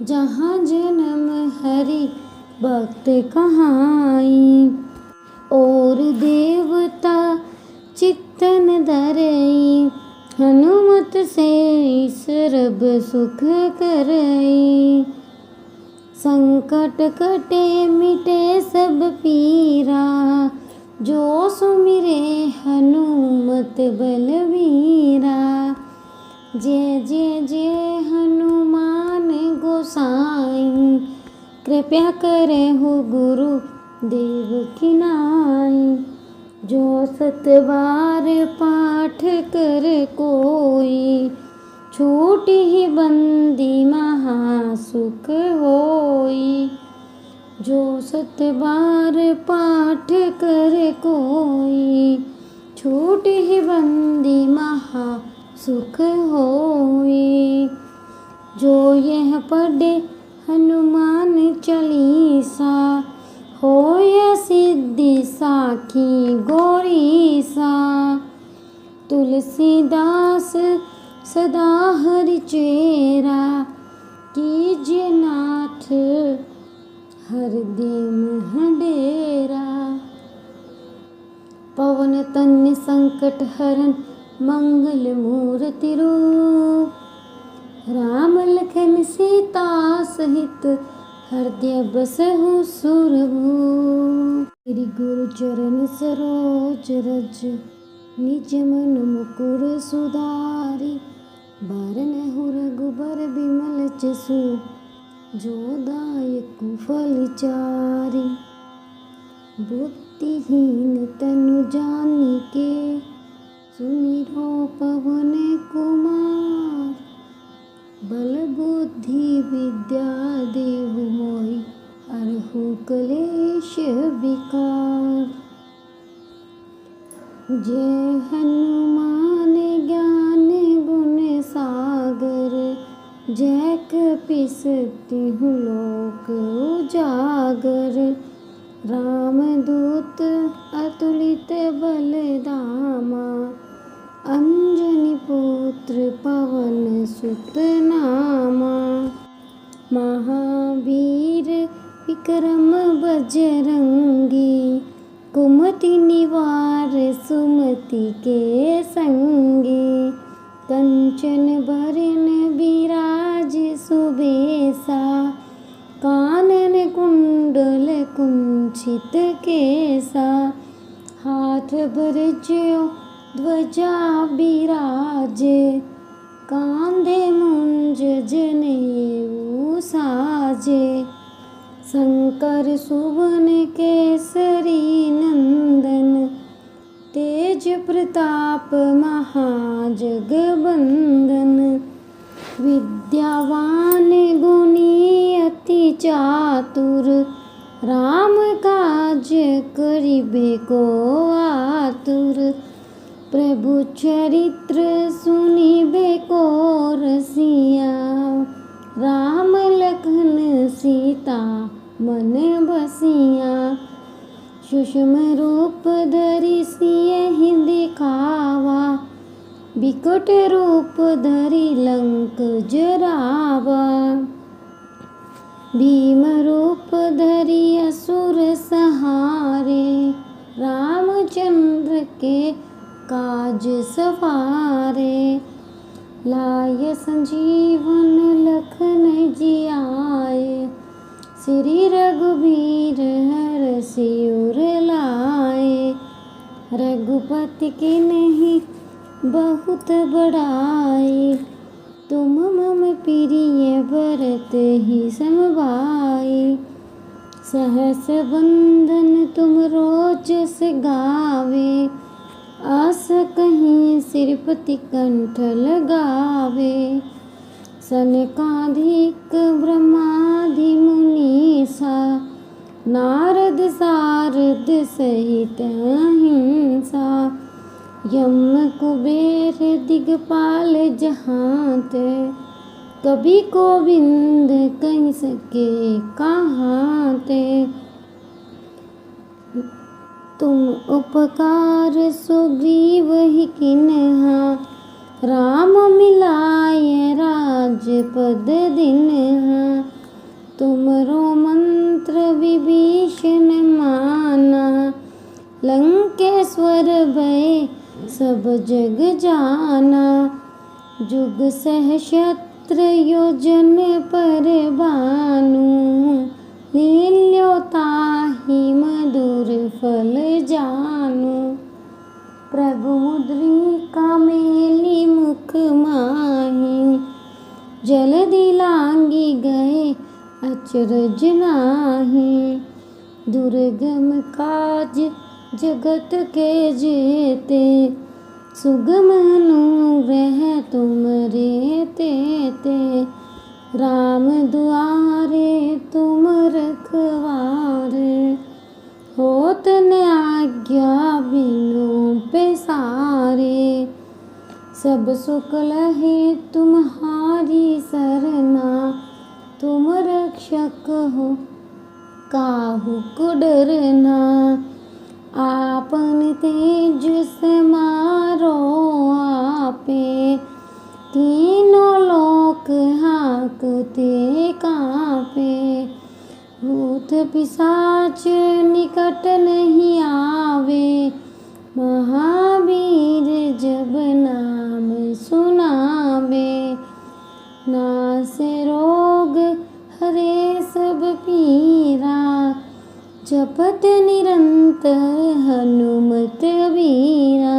जहाँ जन्म हरि भक्त कहाई। और देवता चित्तन धरई हनुमत से सर्ब सुख करई। संकट कटे मिटे सब पीरा जो सुमिरे हनुमत बलवीरा। जय जय जय हनुमान गोसाई कृपया करे हो गुरु देव की नाई। जो सत बार पाठ कर कोई छूट ही बंदी महासुख होई। जो सत बार पाठ कर कोई छूट ही बंदी महासुख होई। जो यह पढ़े हनुमान चालीसा होय सिद्धि साखी गौरीसा। तुलसीदास सदा हरिचेरा कीजिए नाथ हरदय मह डेरा। पवन तन्य संकट हरन मंगल मूर्ति रूप। राम लखन सीता सहित हृदय बसहु सुरभूप। श्री गुरु चरण सरोज रज निज मन मुकुर सुधारी। बरनहु रघुबर बिमल जसु जो दायक फल चारि। बुद्धिहीन तनु जानिके सुमिरो पवन कुमार। बल बुद्धि विद्या देहु मोहि हरहु कलेश विकार। जय हनुमान ज्ञान गुण सागर जय कपीस तिहु लोक उजागर। रामदूत अतुलित बल धामा अंजनी पुत्र पवन सुत नामा। महावीर विक्रम बजरंगी कुमति निवार सुमति के संगी। कंचन बरन विराज सुबेसा कानन कुंडल कुंचित केसा। हाथ भरज्यो ध्वजा बिराजे कांधे मुंज जनेऊ साजे। शंकर सुवन केसरी नंदन तेज प्रताप महाजगबंदन। विद्यावान गुणी अति चातुर राम काज करिबे को आतुर। प्रभु चरित्र सुनिबे को रसिया राम लखन सीता मन बसिया। सूक्ष्म रूप धरि सियहि दिखावा बिकट रूप धरि लंक जरावा। भीम रूप धरि असुर सहारे रामचंद्र के काज सवारे। लाय संजीवन लखन जियाए, श्री रघुबीर हर सिर लाए। रघुपति के नहीं बहुत बड़ाई, तुम मम प्रिय भरत ही समभाई। सहस बंधन तुम रोजस गावे, आस कहीं सिरपति कंठ लगावे। सनकादिक ब्रह्मादि मुनीसा, नारद सारद सहित अहिंसा। यम कुबेर दिगपाल जहांत, कभी गोविंद कहीं सके कहाँ ते। तुम उपकार सुग्रीव ही किन्हा, राम मिलाय राजपद दिन्हा। तुमरो मंत्र विभीषण माना, लंकेश्वर भय सब जग जाना। जुग सहस्त्र योजन पर भानु, लील्यो ताहि मधुर फल जानु। प्रभु मुद्रिका मेली मुख माहि, जल्दी लांगी गए अचरज नाही। दुर्गम काज जगत के जेते, सुगम अनुग्रह तुमरे तेते। राम दुआरे तुम रखवारे, होत न आज्ञा बिनु पैसारे। सब सुख लहे तुम्हारी सरना, तुम रक्षक हो काहू को डरना। आपन तेज समारो आपे, तीनों लोक हाकते कांपे। भूत पिशाच निकट नहीं आवे, महावीर जब नाम सुनावे। नासे रोग हरे सब पीरा, जपत निरंतर हनुमत वीरा।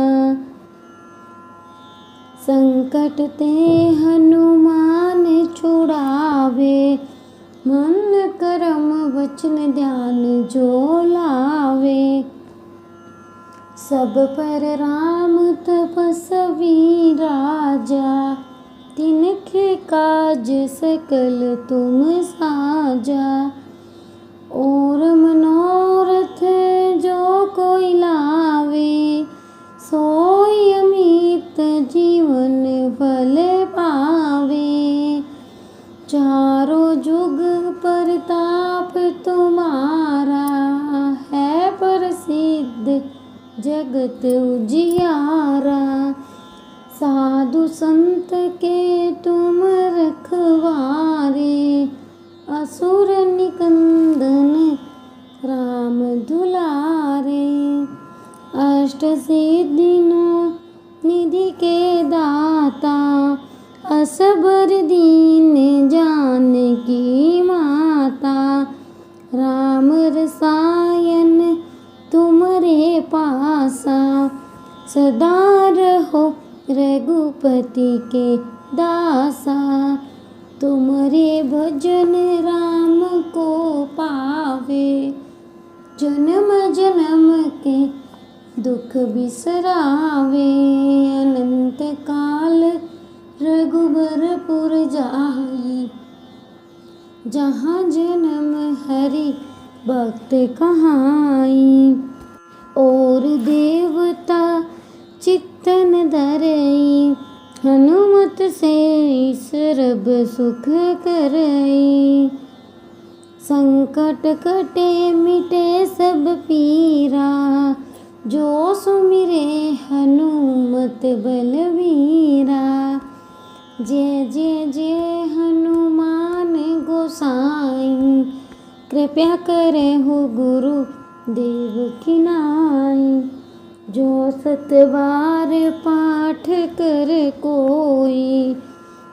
संकट ते हनुमान छुड़ावे, मन कर्म वचन ध्यान जो लावे। सब पर राम तपस्वी राजा, तिनके काज सकल तुम साजा। और मनोरथ जो कोई लावे, सोई अमित जीवन फल पावे। चारों जुग परताप तुम्हारा, है प्रसिद्ध जगत उजियारा। साधु संत के तुम रखवारे, असुर निकंदन राम दुलारे। अष्ट सिद्धियों निधि के दाता, असबर दीन जानकी माता। राम रसायन तुमरे पासा, सदा रहो रघुपति के दासा। तुमरे भजन राम को पावे, जन्म जन्म के दुख बिसरावे। अनंत काल रघुबरपुर जाई, जहाँ जन्म हरि भक्त कहाई। और देवता चित्तन धरई, हनुमत से सर्ब सुख करई। संकट कटे मिटे सब पीरा, जो सुमिरे हनुमत बलवीरा। जय जय जय हनुमान गोसाई, कृपया करे हो गुरु देव की नाई। जो सत बार पाठ कर कोई,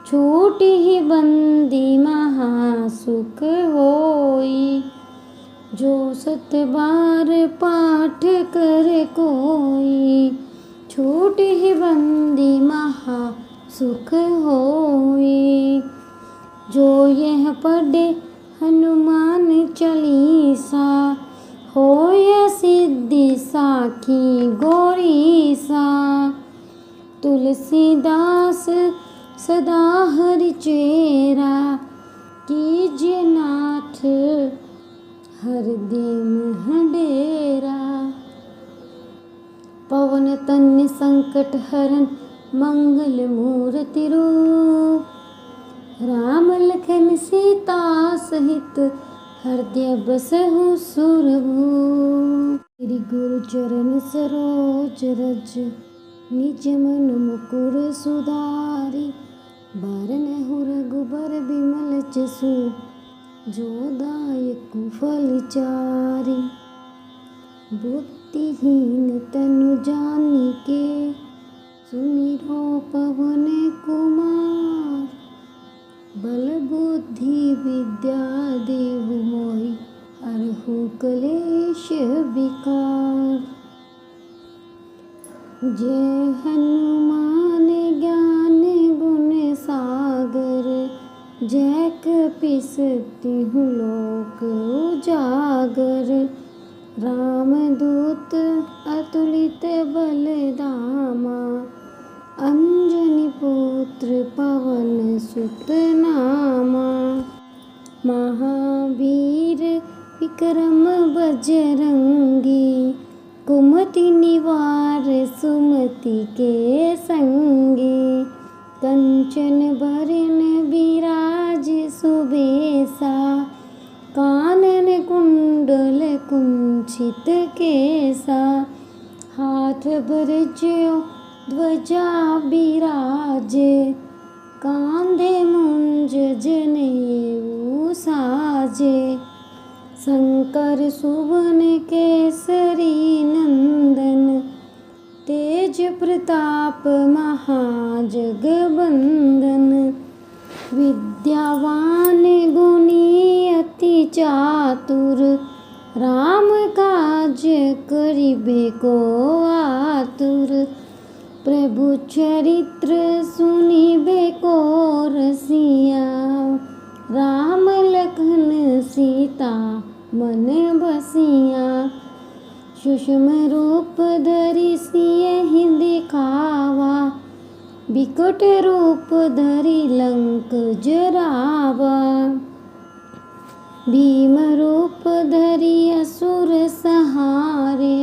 छूटी ही बंदी महासुख होई। जो सत बार पाठ कर कोई, छूटी ही बंदी महासुख होई। जो यह पढ़े हनुमान चालीसा, होय सिद्धि साखी गौरीसा। तुलसीदास सदा हरि चेरा, कीजिए नाथ हृदय में डेरा। पवन तन्य संकट हरन मंगल मूर्ति रूप, राम लखन सीता सहित हृदय बसहु सुरभूप। श्री गुरु चरण सरोज रज, निज मन मुकुर सुधारि। बरनहु रघुबर बिमल जसु, जो दायक फल चारि। बुद्धिहीन तनु जानिके, सुमिरो पवन कुमार। बल बुद्धि विद्या देहु मोहि, हरहु कलेश विकार। जय हनुमान ज्ञान गुण सागर, जय कपीस तिहुँ लोक उजागर। रामदूत अतुलित बल धामा, अंजनी पुत्र पवन सुत नामा। महावीर विक्रम बजरंगी, कुमति निवार सुमति के संगी। कंचन बरन विराज सुबेसा, कानन कुंडल कुंचित केसा। हाथ वज्र ध्वजा बिराजे, कांधे मुंज जनेऊ साजे। शंकर सुवन केसरी नंदन, तेज प्रताप महाजगबंदन। विद्यावान गुणी अति चातुर, राम काज करिबे को आतुर। प्रभु चरित्र सुनिबे को रसिया, राम लखन सीता मन बसिया। सूक्ष्म रूप धरि सियहि दिखावा, बिकट रूप धरि लंक जरावा। भीम रूप धरि असुर संहारे,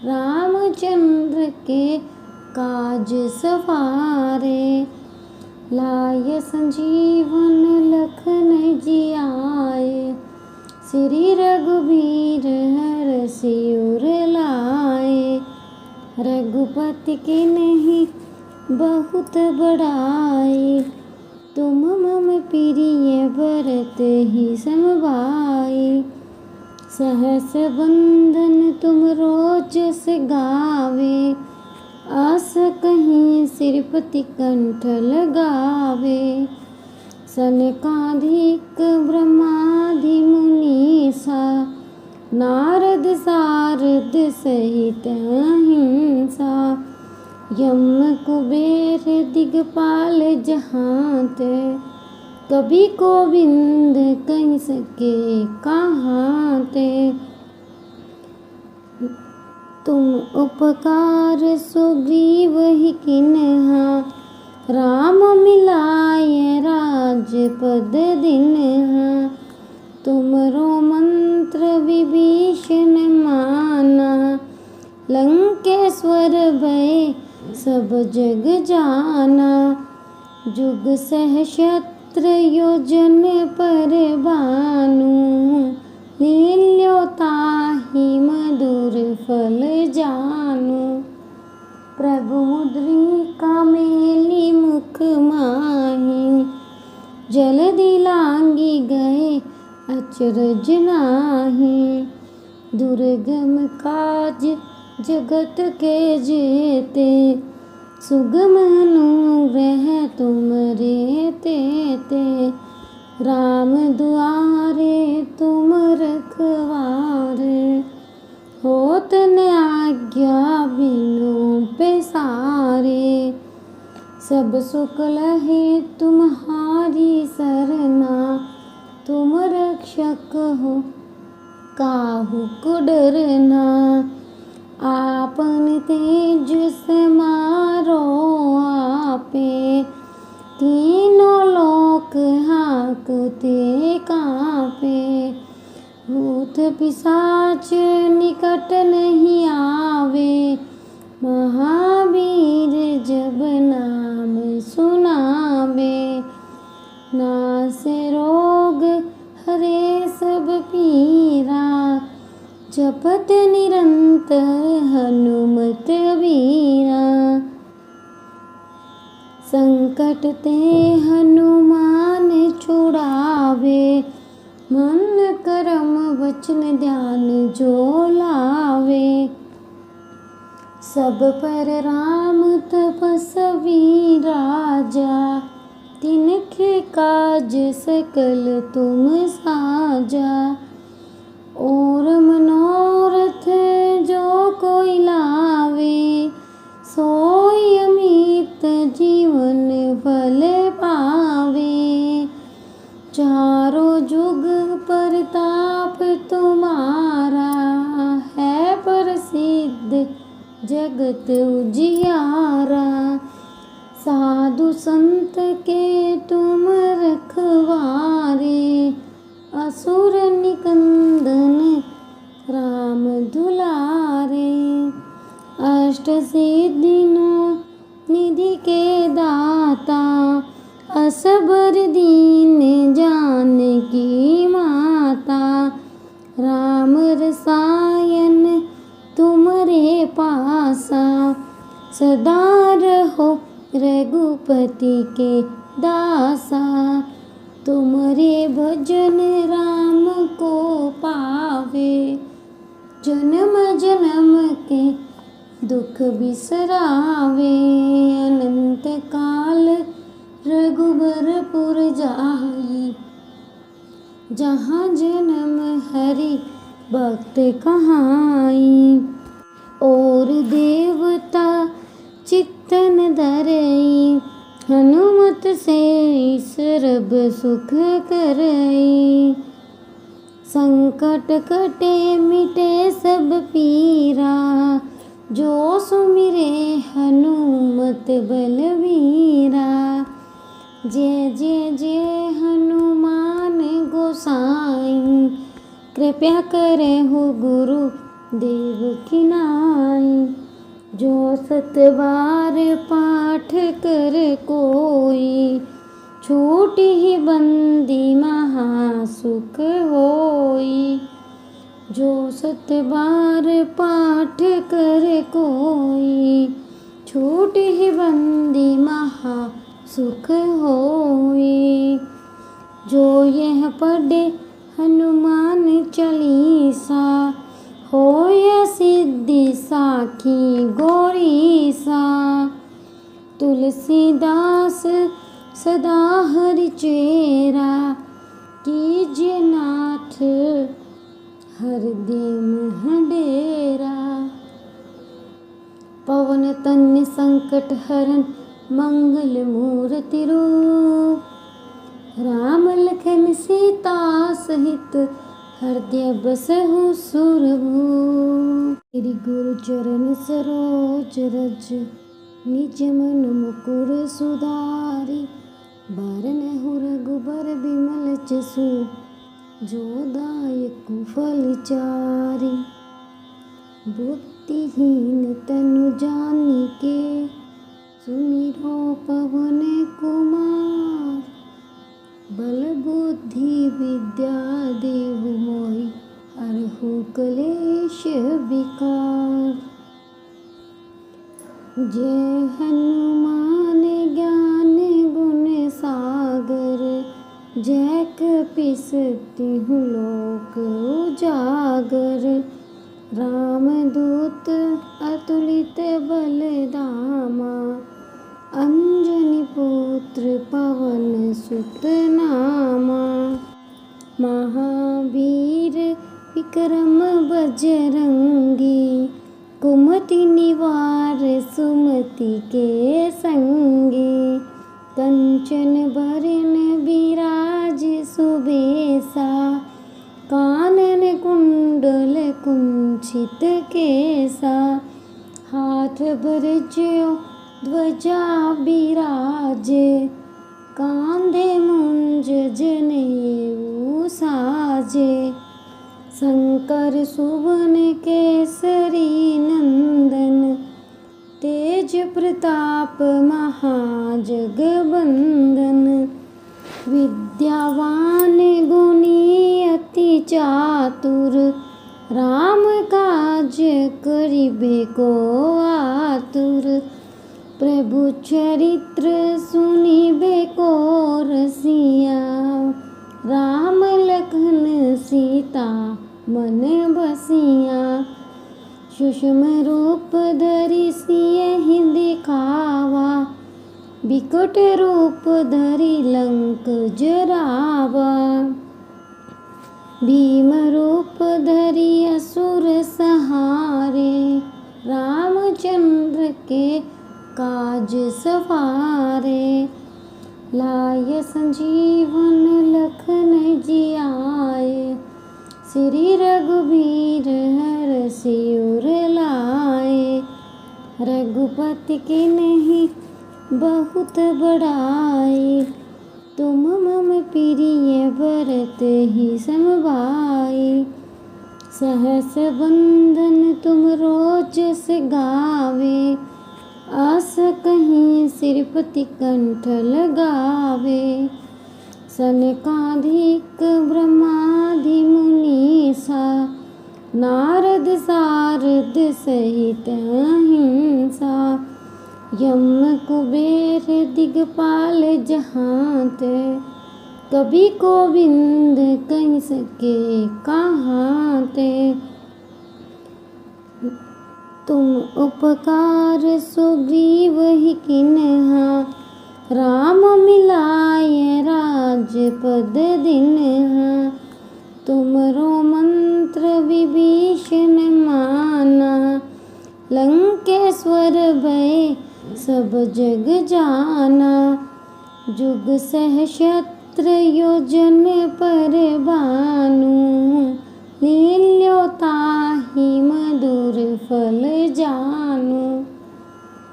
रामचंद्र के काज सवारे। लाय संजीवन लखन जियाए, श्री रघुबीर हरषि उर लाए। रघुपति के नहीं बहुत बड़ाई, तुम मम प्रिय भरत ही समभाई। सहस बंदन तुम रोजस गावे, आस कहीं सिरपति कंठ लगावे। सनकादिक ब्रह्मादि मुनीसा, नारद सारद सहित अहिंसा। यम कुबेर दिगपाल जहांत, कभी गोविंद कहीं सके कहाँ ते। तुम उपकार सुग्रीव ही किन्हा, राम मिलाय राजपद दिन्हा। तुमरो मंत्र विभीषण माना, लंकेश्वर भय सब जग जाना। जुग सहस्त्र योजन पर भानु, लील्यो ताहि मधुर फल जानु। प्रभु मुद्रिका मेली मुख माहि, जलधि लांघि गए अचरज नाहि। दुर्गम काज जगत के जेते, सुगम अनुग्रह तुमरे तेते। राम दुआरे तुम रखवारे, होत न आज्ञा बिनु पैसारे। सब सुख लहे तुम्हारी सरना, तुम रक्षक हो काहू को डरना। आपन तेज समारो आपे, तीनों लोक हाँकते कांपे। भूत पिशाच निकट नहीं आवे, महावीर जब नाम सुनावे। नासे रोग हरे सब पीरा, जपत निरंतर हनुमत वीरा। संकट ते हनुमान छुड़ावे, मन कर्म वचन ध्यान जो लावे। सब पर राम तपस्वी राजा, तिनके काज सकल तुम साजा। और मनोरथ जो कोई लावे, सोई अमित जीवन फल पावे। चारों जुग परताप तुम्हारा, है प्रसिद्ध जगत उजियारा। साधु संत के तुम रखवारे, असुर निकंदन राम दुलारे। अष्ट सिद्धि निधि के दाता, असबर दीन जानकी माता। राम रसायन तुमरे पासा, सदा रहो रघुपति के दासा। तुमरे भजन राम को पावे, जन्म जन्म के दुख बिसरावे। अनंत काल रघुबरपुर जाई, जहाँ जन्म हरि भक्त कहाई। और देवता चित्तन धरई, हनुमत से सर्ब सुख करई। संकट कटे मिटे सब पीरा, जो सुमिरे हनुमत बलवीरा। जय जय जय हनुमान गोसाई, कृपया करे हो गुरु देव की नाई। जो 7 बार पाठ कर कोई, छूटी ही बंदी महासुख होई। जो 7 बार पाठ कर कोई, छूटी ही बंदी महासुख होई। जो यह पढ़े हनुमान चालीसा, होय सिद्धि साखी गौरीसा। तुलसीदास सदा हरि चेरा, कीजिए नाथ हृदय में डेरा। पवन तन्य संकट हरन, मंगल मूर्ति रूप। राम लखन सीता सहित, हृदय बसहु सुरभूप। श्री गुरु चरण सरोज रज, निज मन मुकुर सुधारी। बरनहु रघुबर बिमल जसु, जो दायक फल चारि। बुद्धिहीन तनु जानिके, सुमिरो पवन कुमार। बल बुद्धि विद्या देहु मोहि, हरहु कलेश विकार। जय हनुमान ज्ञान गुण सागर, जय कपीस तिहुँ लोक उजागर। रामदूत अतुलित बलधामा, अंजनी पुत्र पवन सुत नामा। महावीर विक्रम बजरंगी, कुमति निवार सुमति के संगी। कंचन बरन विराज सुबेसा, कानन कुंडल कुंचित केसा। हाथ वज्र ध्वजा बिराजे, कांधे मुंज जनेऊ साजे। शंकर सुवन केसरी नंदन, तेज प्रताप महाजगबंदन। विद्यावान गुणी अति चातुर, राम काज करिबे को आतुर। प्रभु चरित्र सुनिबे को रसिया, राम लखन सीता मन बसिया। सूक्ष्म रूप धरि सियहि दिखावा, बिकट रूप धरि लंक जरावा। भीम रूप धरि असुर सहारे, रामचंद्र के काज सवारे। लाय संजीवन लखन जियाए, श्री रघुबीर हरषि उर लाए। रघुपति के नहीं बहुत बड़ाई, तुम मम प्रिय भरत ही समभाई। सहस बंदन तुम रोजस गावे, आस कहीं सिरपति कंठ लगावे। सनकादिक ब्रह्मादि मुनीसा, नारद सारद सहित अहिंसा। यम कुबेर दिगपाल जहांते, कभी गोविंद कहीं सके कहाँ ते। तुम उपकार सुग्रीव ही किन्हा, राम मिलाय राजपद दिन्हा। तुमरो मंत्र विभीषण माना, लंकेश्वर भय सब जग जाना। जुग सहस्त्र योजन पर भानु, लील्यो ताहि मधुर फल जानु।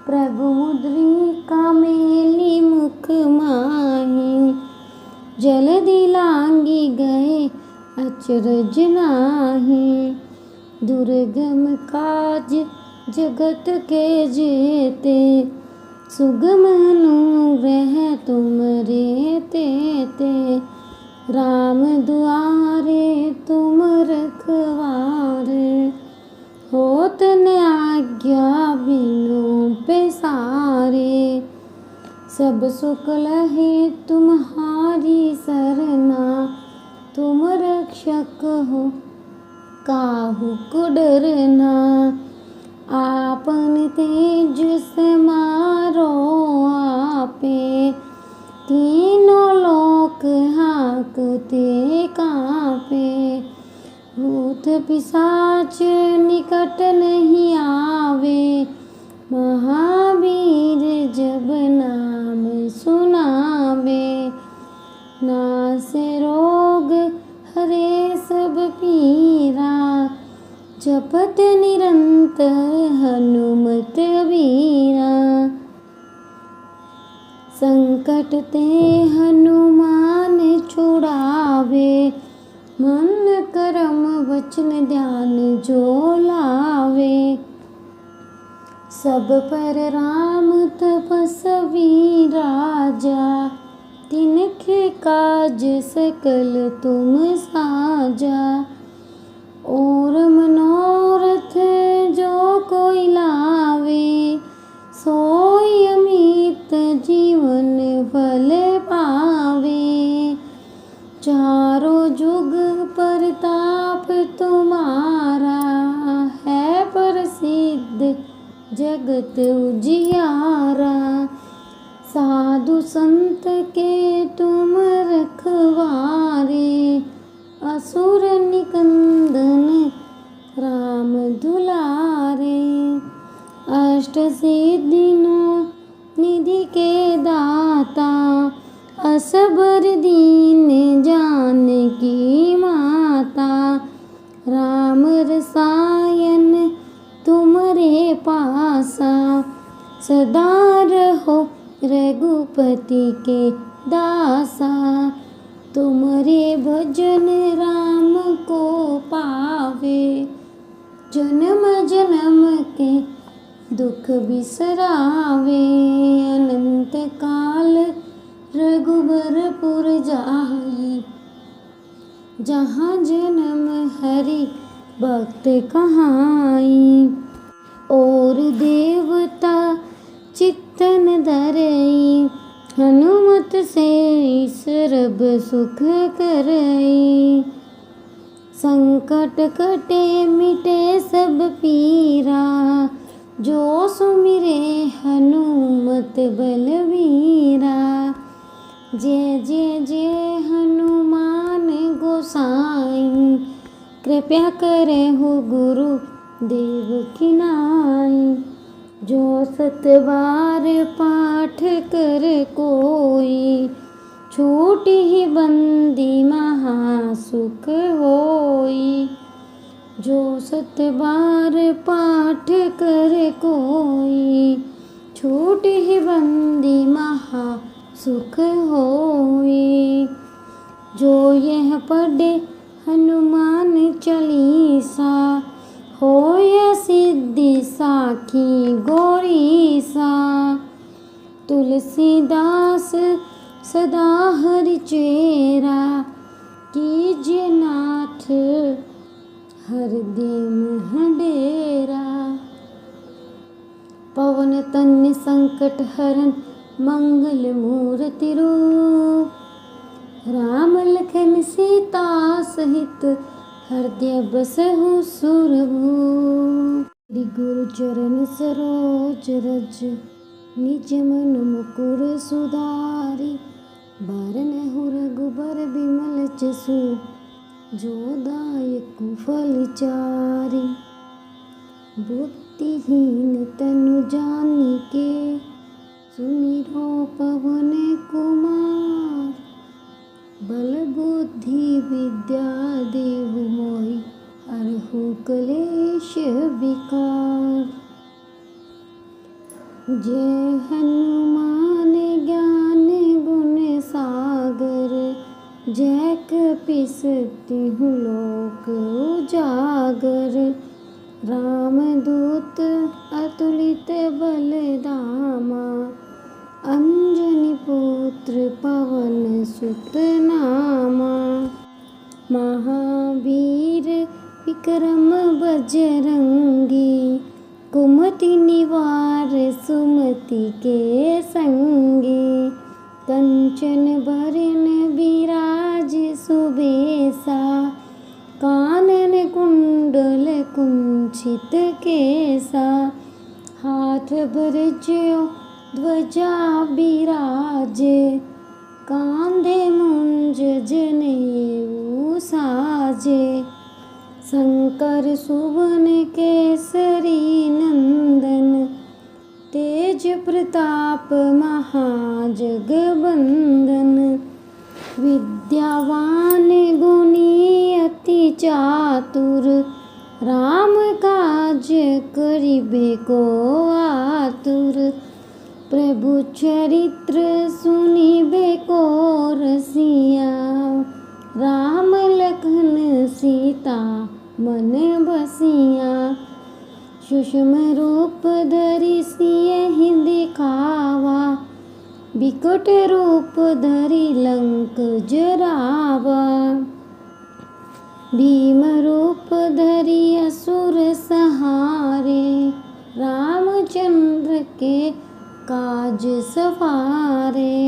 प्रभु मुद्रिका मेली मुख माहि, जल्दी लांगी गए अचरज नाहि। दुर्गम काज जगत के जेते, सुगम अनुग्रह तुमरे तेते। राम दुआरे तुम रखवारे, होत न आज्ञा बिनु पैसारे। सब सुख लहे तुम्हारी सरना, तुम रक्षक हो काहू को डरना। आपन तेज समारो आपे, तीनों लोक हाकते कांपे। भूत पिशाच निकट नहीं आवे, महावीर जब नाम सुनावे। नासे रोग हरे सब पीरा, जपत निरंतर हनुमत वीरा। संकट ते हनुमान छुड़ावे, मन कर्म वचन ध्यान जो लावे। सब पर राम तपस्वी राजा, तिनके काज सकल तुम साजा। और मनोरथ जो कोई लावे, सोई अमित जीवन फल पावे। चारों जुग परताप तुम्हारा, है प्रसिद्ध जगत उजियारा। साधु संत के तुम रखवारे, असुर निकंदन राम दुलारे। अष्ट सिद्धियों निधि के दाता, असबर दीन जानकी माता। राम रसायन तुमरे पासा, सदा रहो रघुपति के दासा। तुमरे भजन राम को पावे, जन्म जन्म के दुख बिसरावे। अनंत काल रघुबरपुर जाई, जहाँ जन्म हरि भक्त कहाई। और देवता चित्तन धरई, हनुमत से सर्ब सुख करई। संकट कटे मिटे सब पीरा, जो सुमिरे हनुमत बलवीरा। जय जय जय हनुमान गोसाई, कृपया करे हो गुरु देव की नाई। जो 7 बार पाठ कर कोई, छूटी ही बंदी महासुख होई। जो 7 बार पाठ कर कोई, छूटी ही बंदी महासुख होई। जो यह पढ़े हनुमान चालीसा, होय सिद्धि साखी गौरीसा। तुलसीदास सदा हरिचेरा, कीजिए नाथ हृदय में डेरा। पवन तन्य संकट हरन मंगल मूर्ति रूप, राम लखन सीता सहित हृदय बसहु सुरभूप। श्री गुरु चरण सरोज रज, निज मन मुकुर सुधारी। बरनहु रघुबर बिमल जसु, जो दायक फल चारि। बुद्धिहीन तनु जानिके, सुमिरो पवन कुमार। बल बुद्धि विद्या देहु मोहि, हरहु क्लेश विकार। जय हनुमान ज्ञान गुण सागर, जय कपीस तिहुँ लोक उजागर। रामदूत अतुलित बल धामा, अंजनी पुत्र पवन सुत नामा। महावीर विक्रम बजरंगी, कुमति निवार सुमति के संगी। कंचन बरन बिराज सुबेसा, कानन कुंडल कुंचित केसा। हाथ वज्र ध्वजा बिराजे, कांधे मुंज जनेऊ साजे। शंकर सुवन केसरी नंदन, तेज प्रताप महाजगबंदन। विद्यावान गुणी अति चातुर, राम काज करिबे को आतुर। प्रभु चरित्र सुनिबे को रसिया, राम लखन सीता मन बसिया। सूक्ष्म रूप धरि सियहि दिखावा, बिकट रूप धरि लंक जरावा। भीम रूप धरि असुर संहारे, रामचंद्र के काज सवारे।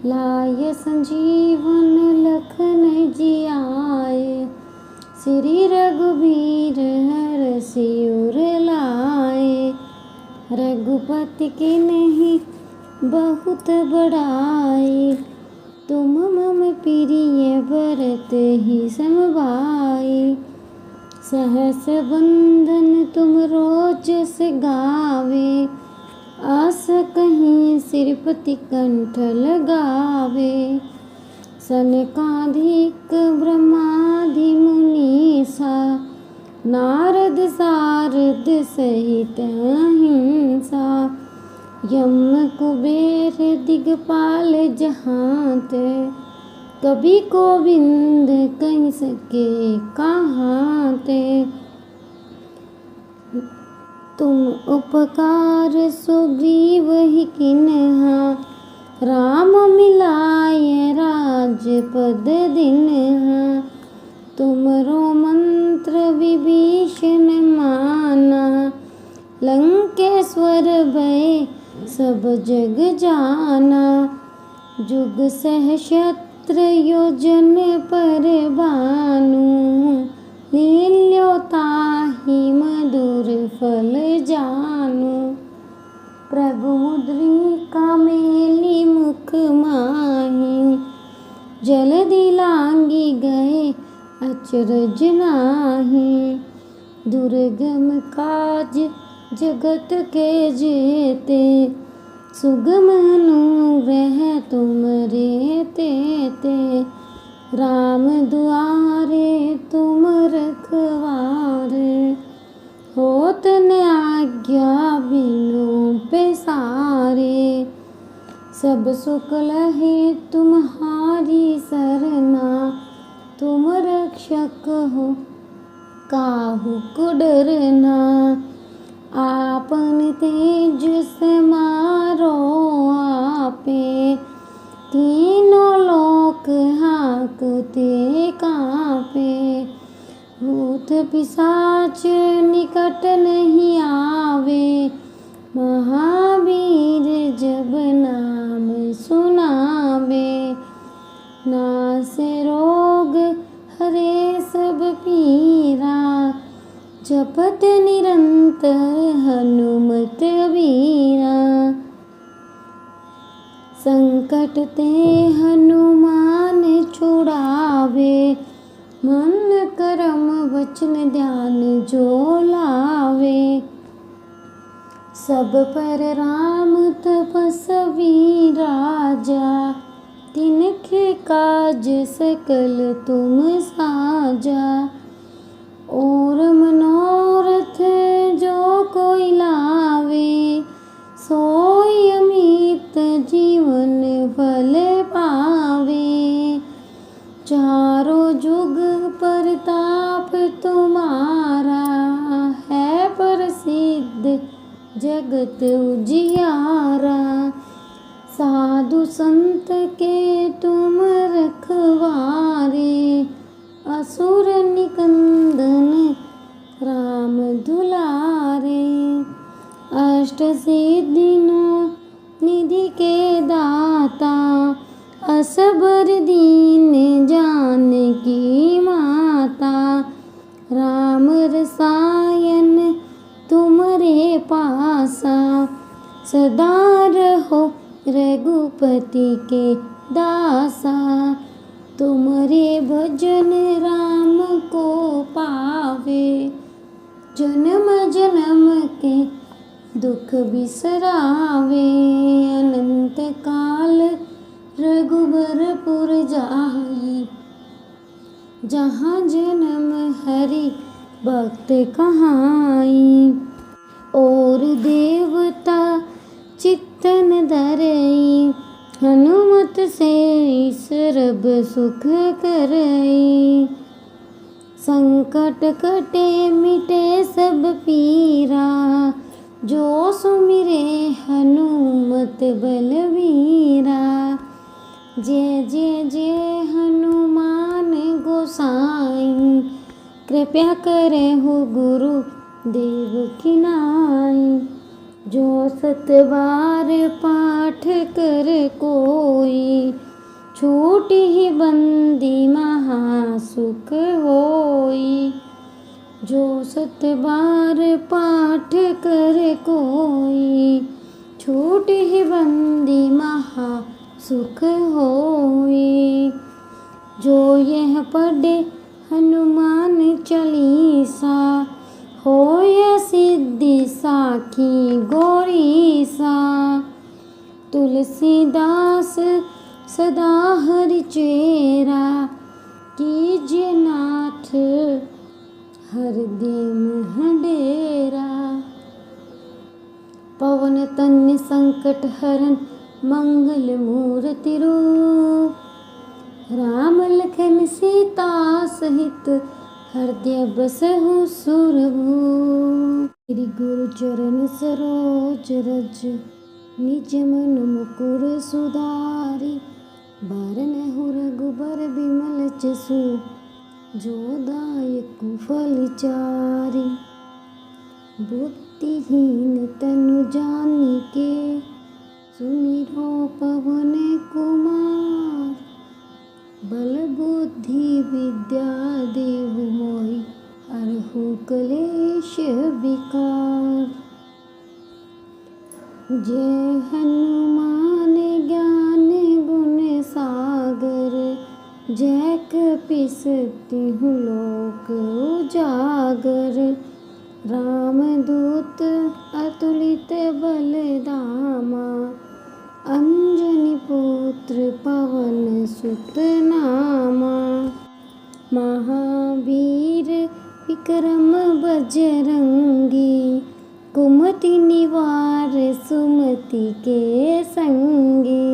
लाय संजीवन लखन जियाए, श्री रघुबीर हरषि उर लाए। रघुपति की नहीं बहुत बड़ाई, तुम मम प्रिय भरत ही समभाई। सहस बंधन तुम रोजस गावे, आस कहीं सिरपति कंठ लगावे। सनकादिक ब्रह्मादि मुनीसा, नारद सारद सहित अहिंसा। यम कुबेर दिगपाल जहांत, कभी गोविंद कहीं सके कहाँ ते। तुम उपकार सुग्रीव ही किन्हा, राम मिलाय राजपद दिन्हा। तुमरो मंत्र विभीषण माना, लंकेश्वर भय सब जग जाना। जुग सहस्त्र योजन पर भानु, लील्यो ताहि मधुर फल जानु। प्रभु मुद्रिका मेली मुख माहि, जल्दी लांगी गए अचरज नाही। दुर्गम काज जगत के जेते, सुगम अनुग्रह तुमरे तेते। राम दुआरे तुम रखवारे, होत न आज्ञा बिनु पैसारे। सब सुख लहे तुम्हारी सरना, तुम रक्षक हो काहू को डरना। आपन तेज समारो आपे, तीनों लोक हाकते कांपे। भूत पिशाच निकट नहीं आवे, महावीर जब नाम सुनावे। नासे रोग हरे सब पीरा, जपत निरंतर हनुमत वीरा। संकट ते हनुमान छुड़ावे, मन कर्म वचन ध्यान जो लावे। सब पर राम तपस्वी राजा, तिनके काज सकल तुम साजा। और मनोरथ जो कोई लावे, सोई अमित जीवन फल पावे। चारों जुग परताप तुम्हारा, है प्रसिद्ध जगत उजियारा। साधु संत के तुम रखवारे, असुर निकंदन राम दुलारे। अष्ट सिद्धियों निधि के दाता, असबर दीन जानकी माता। राम रसायन तुमरे पासा, सदा रहो रघुपति के दासा। तुमरे भजन राम को पावे, जन्म जन्म के दुख बिसरावे। अनंत काल रघुबरपुर जाई, जहाँ जन्म हरि भक्त कहाई। और देवता चित्तन धरई, हनुमत से सर्ब सुख करई। संकट कटे मिटे सब पीरा, जो सुमिरे हनुमत बलवीरा। जय जय जय हनुमान गोसाई, कृपया करे हो गुरु देव की नाई। जो सत बार पाठ कर कोई, छूटी ही बंदी महासुख होई। जो 7 बार पाठ करे कोई, छूट ही बंदी महा सुख होई। जो यह पढ़े हनुमान चालीसा, होय सिद्धि साखी गौरी सा। तुलसीदास सदा हरि चेरा, कीजिए नाथ हरदि मह डेरा। पवन तन्य संकट हरन मंगल मूर्ति रूप, राम लखन सीता सहित हृदय बसहु सुरभूप। श्री गुरु चरण सरोज रज, निज मन मुकुर सुधारी। बरनहु रघुबर बिमल जसु, जो दायक फल चारि। बुद्धिहीन तनु जानिके, सुमिरो पवन कुमार। बल बुद्धि विद्या देहु मोहि, हरहु कलेश विकार। जय हनुमान ज्ञान गुण सागर, जय कपीस तिहुँ लोक उजागर। रामदूत अतुलित बल धामा, अंजनी पुत्र पवन सुत नामा। महावीर विक्रम बजरंगी, कुमति निवार सुमति के संगी।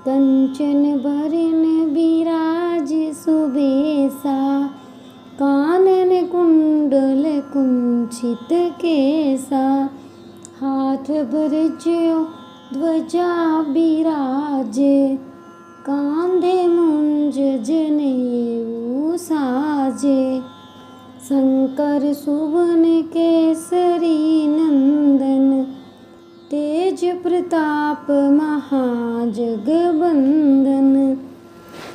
कंचन बरन बिराज सुबेसा, कानन कुंडल कुंचित केसा। हाथ भरज्यो ध्वजा बिराजे, कांधे मुंज जनेऊ साजे। शंकर सुवन केसरी नंदन, तेज प्रताप महाजगबंदन।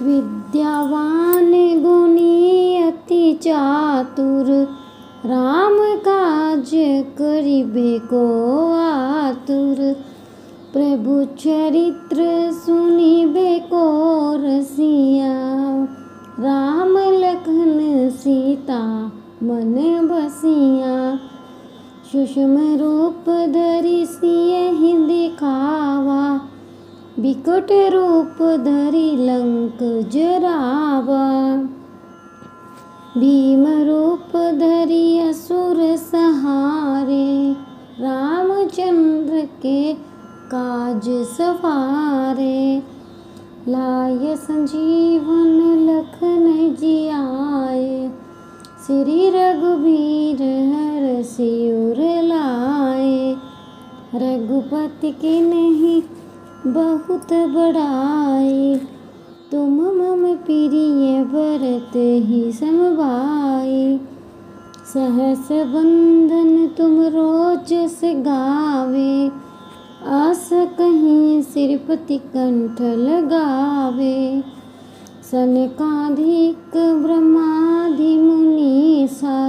विद्यावान गुणी अति चातुर, राम काज करिबे को आतुर। प्रभु चरित्र सुनिबे को रसिया, राम लखन सीता मन बसिया। सूक्ष्म रूप धरि सियहि दिखावा, बिकट रूप धरि लंक जरावा। भीम रूप धरि असुर संहारे, रामचंद्र के काज सवारे। लाय संजीवन लखन जियाए, श्री रघुबीर हरषि उर लाए। रघुपति के नहीं बहुत बड़ाई, तुम मम प्रिय भरत ही समभाई। सहस बंधन तुम रोजस गावे, आस कहीं सिरपति कंठ लगावे। सनकादिक ब्रह्मादि मुनीसा,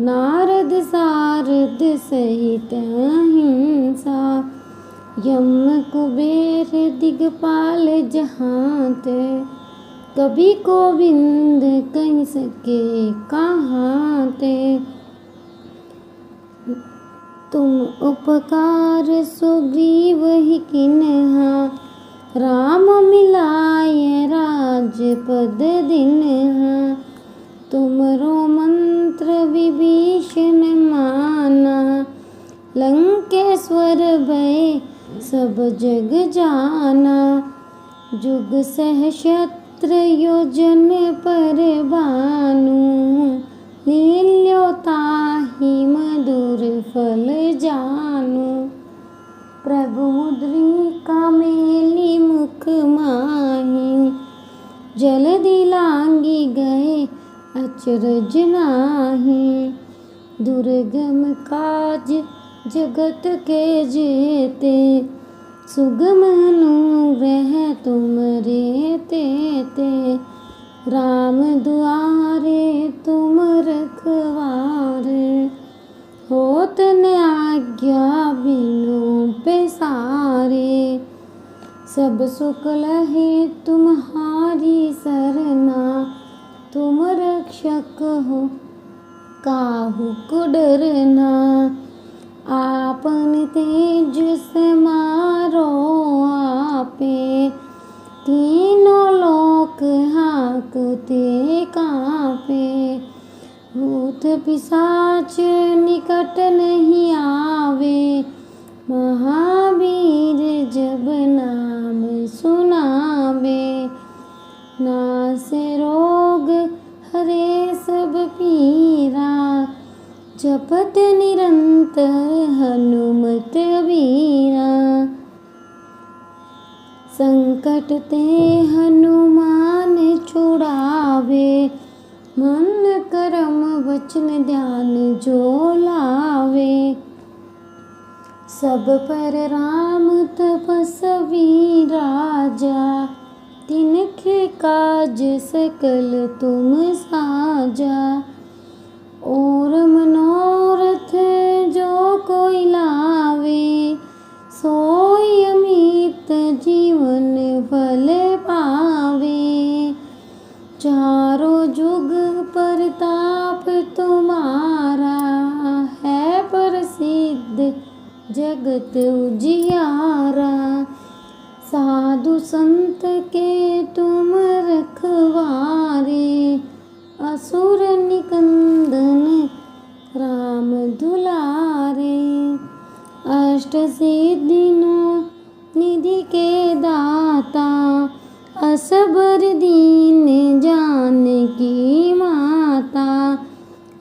नारद सारद सहित अहिंसा। यम कुबेर दिगपाल जहांते, कभी गोविंद कहीं सके कहाते। तुम उपकार सुग्रीव ही किन्हा, राम मिलाय राजपद दिन्हा। तुमरो मंत्र विभीषण माना, लंकेश्वर भय सब जग जाना। जुग सहस्त्र योजन पर भानु, लील्यो ताहि मधुर फल जानु। प्रभु मुद्रिका मेली मुख माहि, जलधि लांघि गए अचरज नाही। दुर्गम काज जगत के जेते, सुगम अनुग्रह तुमरे तेते। राम दुआरे तुम रखवारे, होत न आज्ञा बिनु पैसारे। सब सुख लहे तुम्हारी सरना, तुम रक्षक हो काहू को डरना। आपन तेज समारो आपे, तीनों लोक हाँकते कांपे। भूत पिशाच निकट नहीं आवे, महावीर जब नाम सुनावे। नासे रोग हरे सब पीरा, जपत निरंतर हनुमत वीरा। संकट ते हनुमान छुड़ावे, मन कर्म वचन ध्यान जो लावे। सब पर राम तपस्वी राजा, तिनके काज सकल तुम साजा। और मनोरथ जो कोई लावे, सोई अमित जीवन फल पावे। चारों जुग परताप तुम्हारा, है प्रसिद्ध जगत उजियारा। साधु संत के तुम रखवारे, असुर निकंदन राम दुलारे। अष्ट सिद्धियों निधि के दाता, असबर दीन जानकी माता।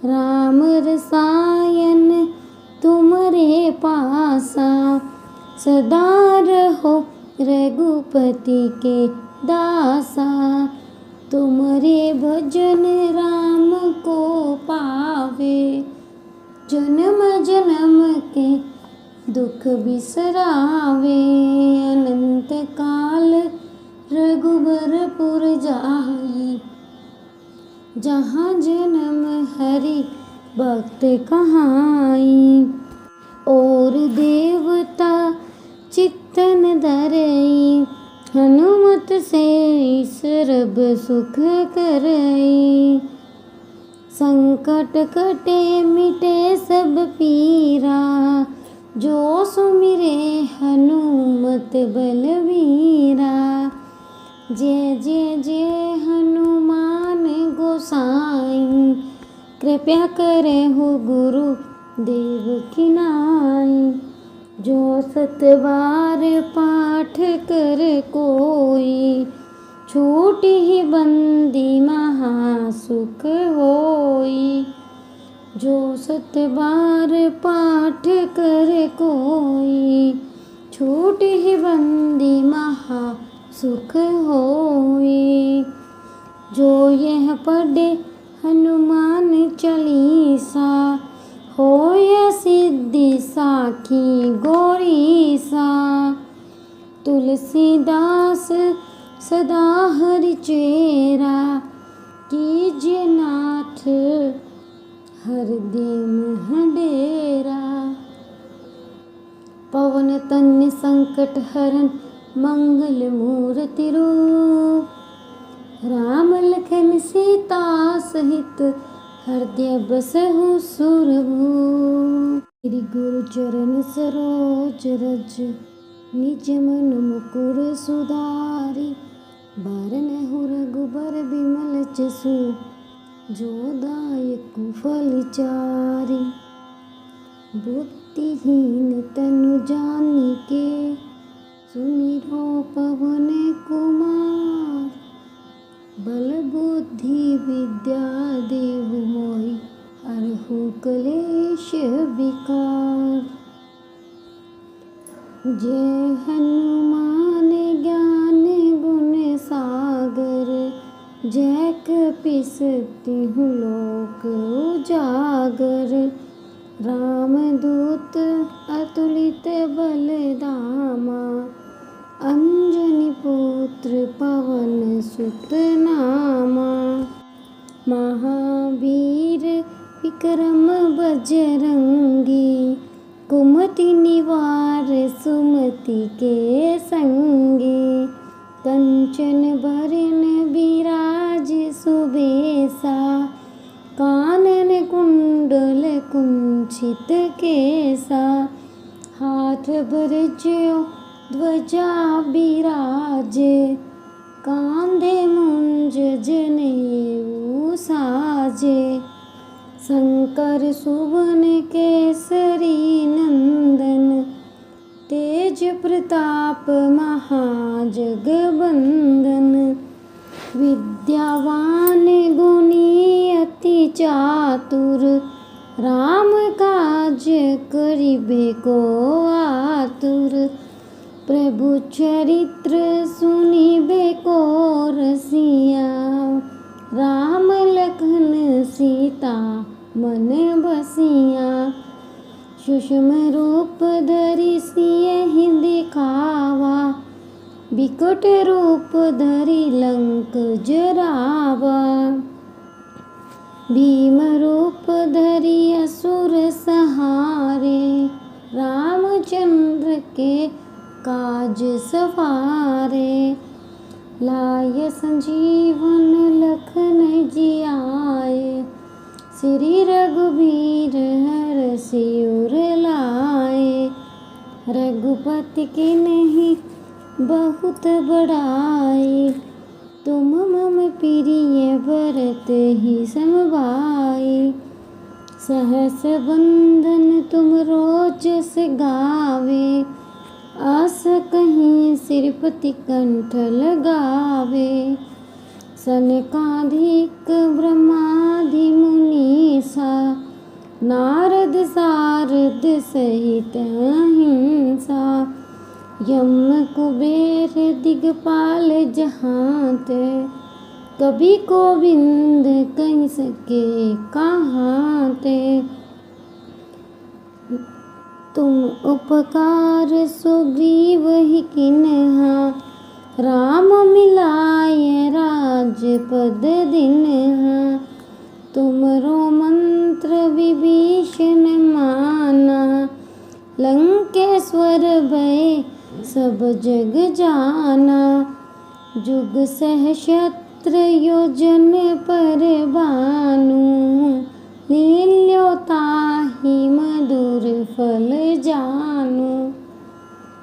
राम रसायन तुमरे पासा, सदा रहो रघुपति के दासा। तुमरे भजन राम को पावे, जन्म जन्म के दुख बिसरावे। अनंत काल रघुबरपुर जाई, जहाँ जन्म हरि भक्त कहाई। और देवता चित्तन धरई, हनुमत से सर्ब सुख करई। संकट कटे मिटे सब पीरा, जो सुमिरे हनुमत बलवीरा। जय जय जय हनुमान गोसाई, कृपया करे हो गुरु देव की नाई। जो 7 बार पाठ कर कोई, छूट ही बंदी महासुख होई। जो 7 बार पाठ कर कोई, छूट ही बंदी महासुख होई। जो यह पढ़े हनुमान चालीसा, होय सिद्धि साखी गौरीसा। तुलसीदास सदा हरि चेरा, कीजिए नाथ हृदय में डेरा। पवन तन्य संकट हरन मंगल मूर्ति रूप, राम लखन सीता सहित हृदय बसहु सुरभूप। श्री गुरु चरण सरोज रज, निज मन मुकुर सुधारी। बरनहु रघुबर बिमल जसु, जो दायक फल चारि। बुद्धिहीन तनु जानिके, सुमिरो पवन कुमार। बल बुद्धि विद्या देहु मोहि, हरहु कलेश विकार। जय हनुमान ज्ञान गुण सागर, जय कपीस तिहुँ लोक उजागर। रामदूत अतुलित बल धामा, अंजनी पुत्र पुत्र पवन सुत नामा। महावीर विक्रम बजरंगी, कुमति निवार सुमति के संगी। कंचन बरन बिराज सुबेसा, कानन कुंडल कुंचित केसा। हाथ वज्र ध्वजा बिराजे, कांधे मुंज जनेऊ साजे। शंकर सुवन केसरी नंदन, तेज प्रताप महाजगबंदन। विद्यावान गुणी अति चातुर, राम काज करिबे को आतुर। प्रभु चरित्र सुनिबे को रसिया, राम लखन सीता मन बसिया। सूक्ष्म रूप धरि सियहि दिखावा, बिकट रूप धरि लंक जरावा। भीम रूप धरि असुर सहारे, रामचंद्र के काज सवारे। लाय संजीवन लखन जियाए, श्री रघुबीर हरषि उर लाए। रघुपति की नहीं बहुत बड़ाई, तुम मम प्रिय भरत ही समभाई। सहस बंधन तुम रोजस गावे, आस कहीं सिरपति कंठ लगावे। सनकादिक ब्रह्मादि मुनीसा, नारद सारद सहित अहिंसा। यम कुबेर दिगपाल जहांते, कभी गोविंद कहीं सके कहाँ ते। तुम उपकार सुग्रीव ही किन्हा, राम मिलाय राजपद दिन्हा। तुमरो मंत्र विभीषण माना, लंकेश्वर भय सब जग जाना। जुग सहस्त्र योजन पर भानु, लील्यो ताहि मधुर फल जानु।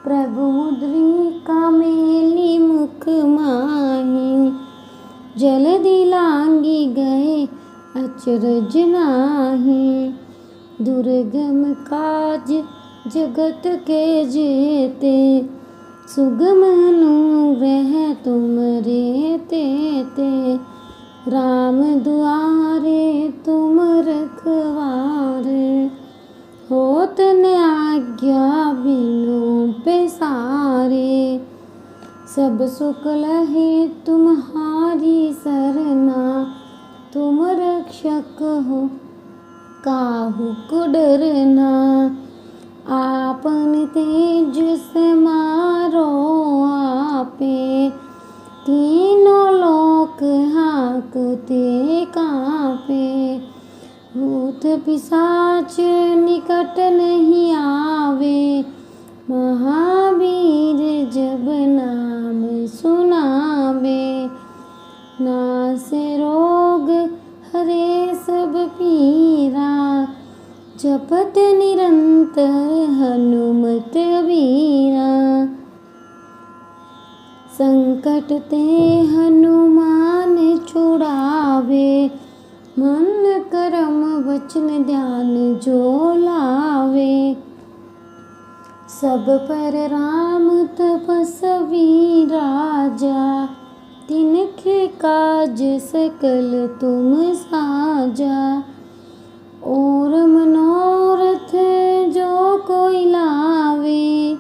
प्रभु मुद्रिका मेली मुख माही, जल्दी लांगी गए अचरज नाहीं। दुर्गम काज जगत के जेते, सुगम अनुग्रह तुमरे तेते। राम दुआरे तुम रखवारे, होत न आज्ञा बिनु पैसारे। सब सुख लहे तुम्हारी सरना, तुम रक्षक हो काहू को डरना। आपन तेज समारो आपे, तीनों लोक हाकते कांपे। भूत पिशाच निकट नहीं आवे, महावीर जब नाम सुनावे। नासे रोग हरे सब पीरा, जपत निरंतर हनुमत वीरा। संकट ते हनुमान छुड़ावे, मन कर्म वचन ध्यान जो लावे। सब पर राम तपस्वी राजा, तिनके काज सकल तुम साजा। और मनोरथ जो कोई लावे,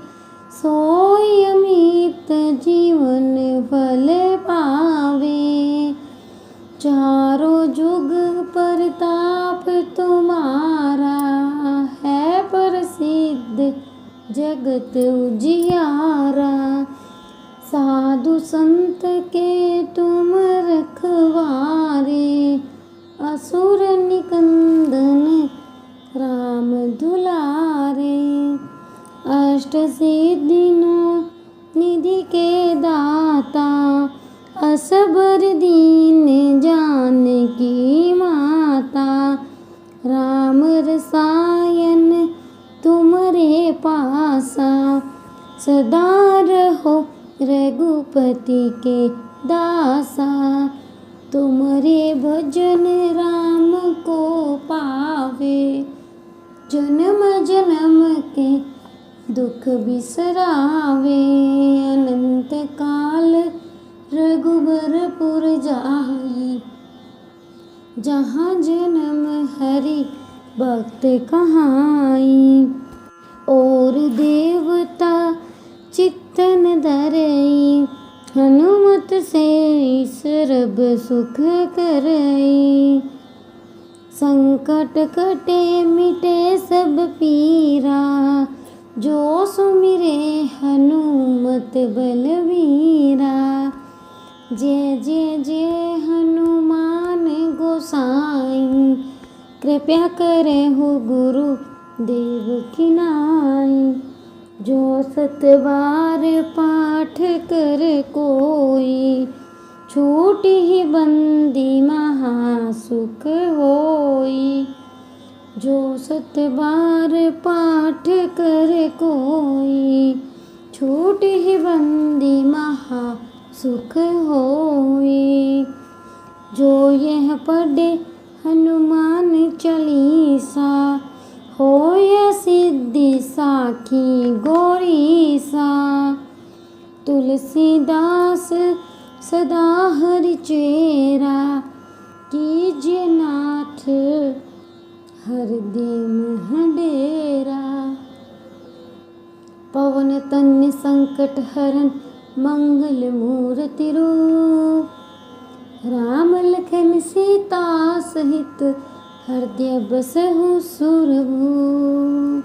सोई अमित जीवन फल पावे। चारों जुग परताप तुम्हारा, है प्रसिद्ध जगत उजियारा। साधु संत के तुम रखवारे, असुर निकंदन राम दुलारे। अष्ट सिद्धियों निधि के दाता, असबर दीन जानकी माता। राम रसायन तुमरे पासा, सदा रहो रघुपति के दासा। तुमरे भजन राम को पावे, जन्म जन्म के दुख बिसरावे। अनंत काल रघुबरपुर जाई, जहाँ जन्म हरि भक्त कहाई। और देवता चित्तन धरई, हनुमत से सर्ब सुख करई। संकट कटे मिटे सब पीरा, जो सुमिरे हनुमत बलवीरा। जय जय जय हनुमान गोसाई, कृपया करे हो गुरु देव की नाई। जो 7 बार पाठ कर कोई, छूटी ही बंदी महासुख होई। जो 7 बार पाठ कर कोई, छूटी ही बंदी महासुख होई। जो यह पढ़े हनुमान चालीसा, होय सिद्धि साखी गौरीसा। तुलसीदास सदा हरिचेरा, कीजिए नाथ हृदय में डेरा। पवन तन्य संकट हरन मंगल मूर्ति रूप, राम लखन सीता सहित हृदय बसहु सुरभूप।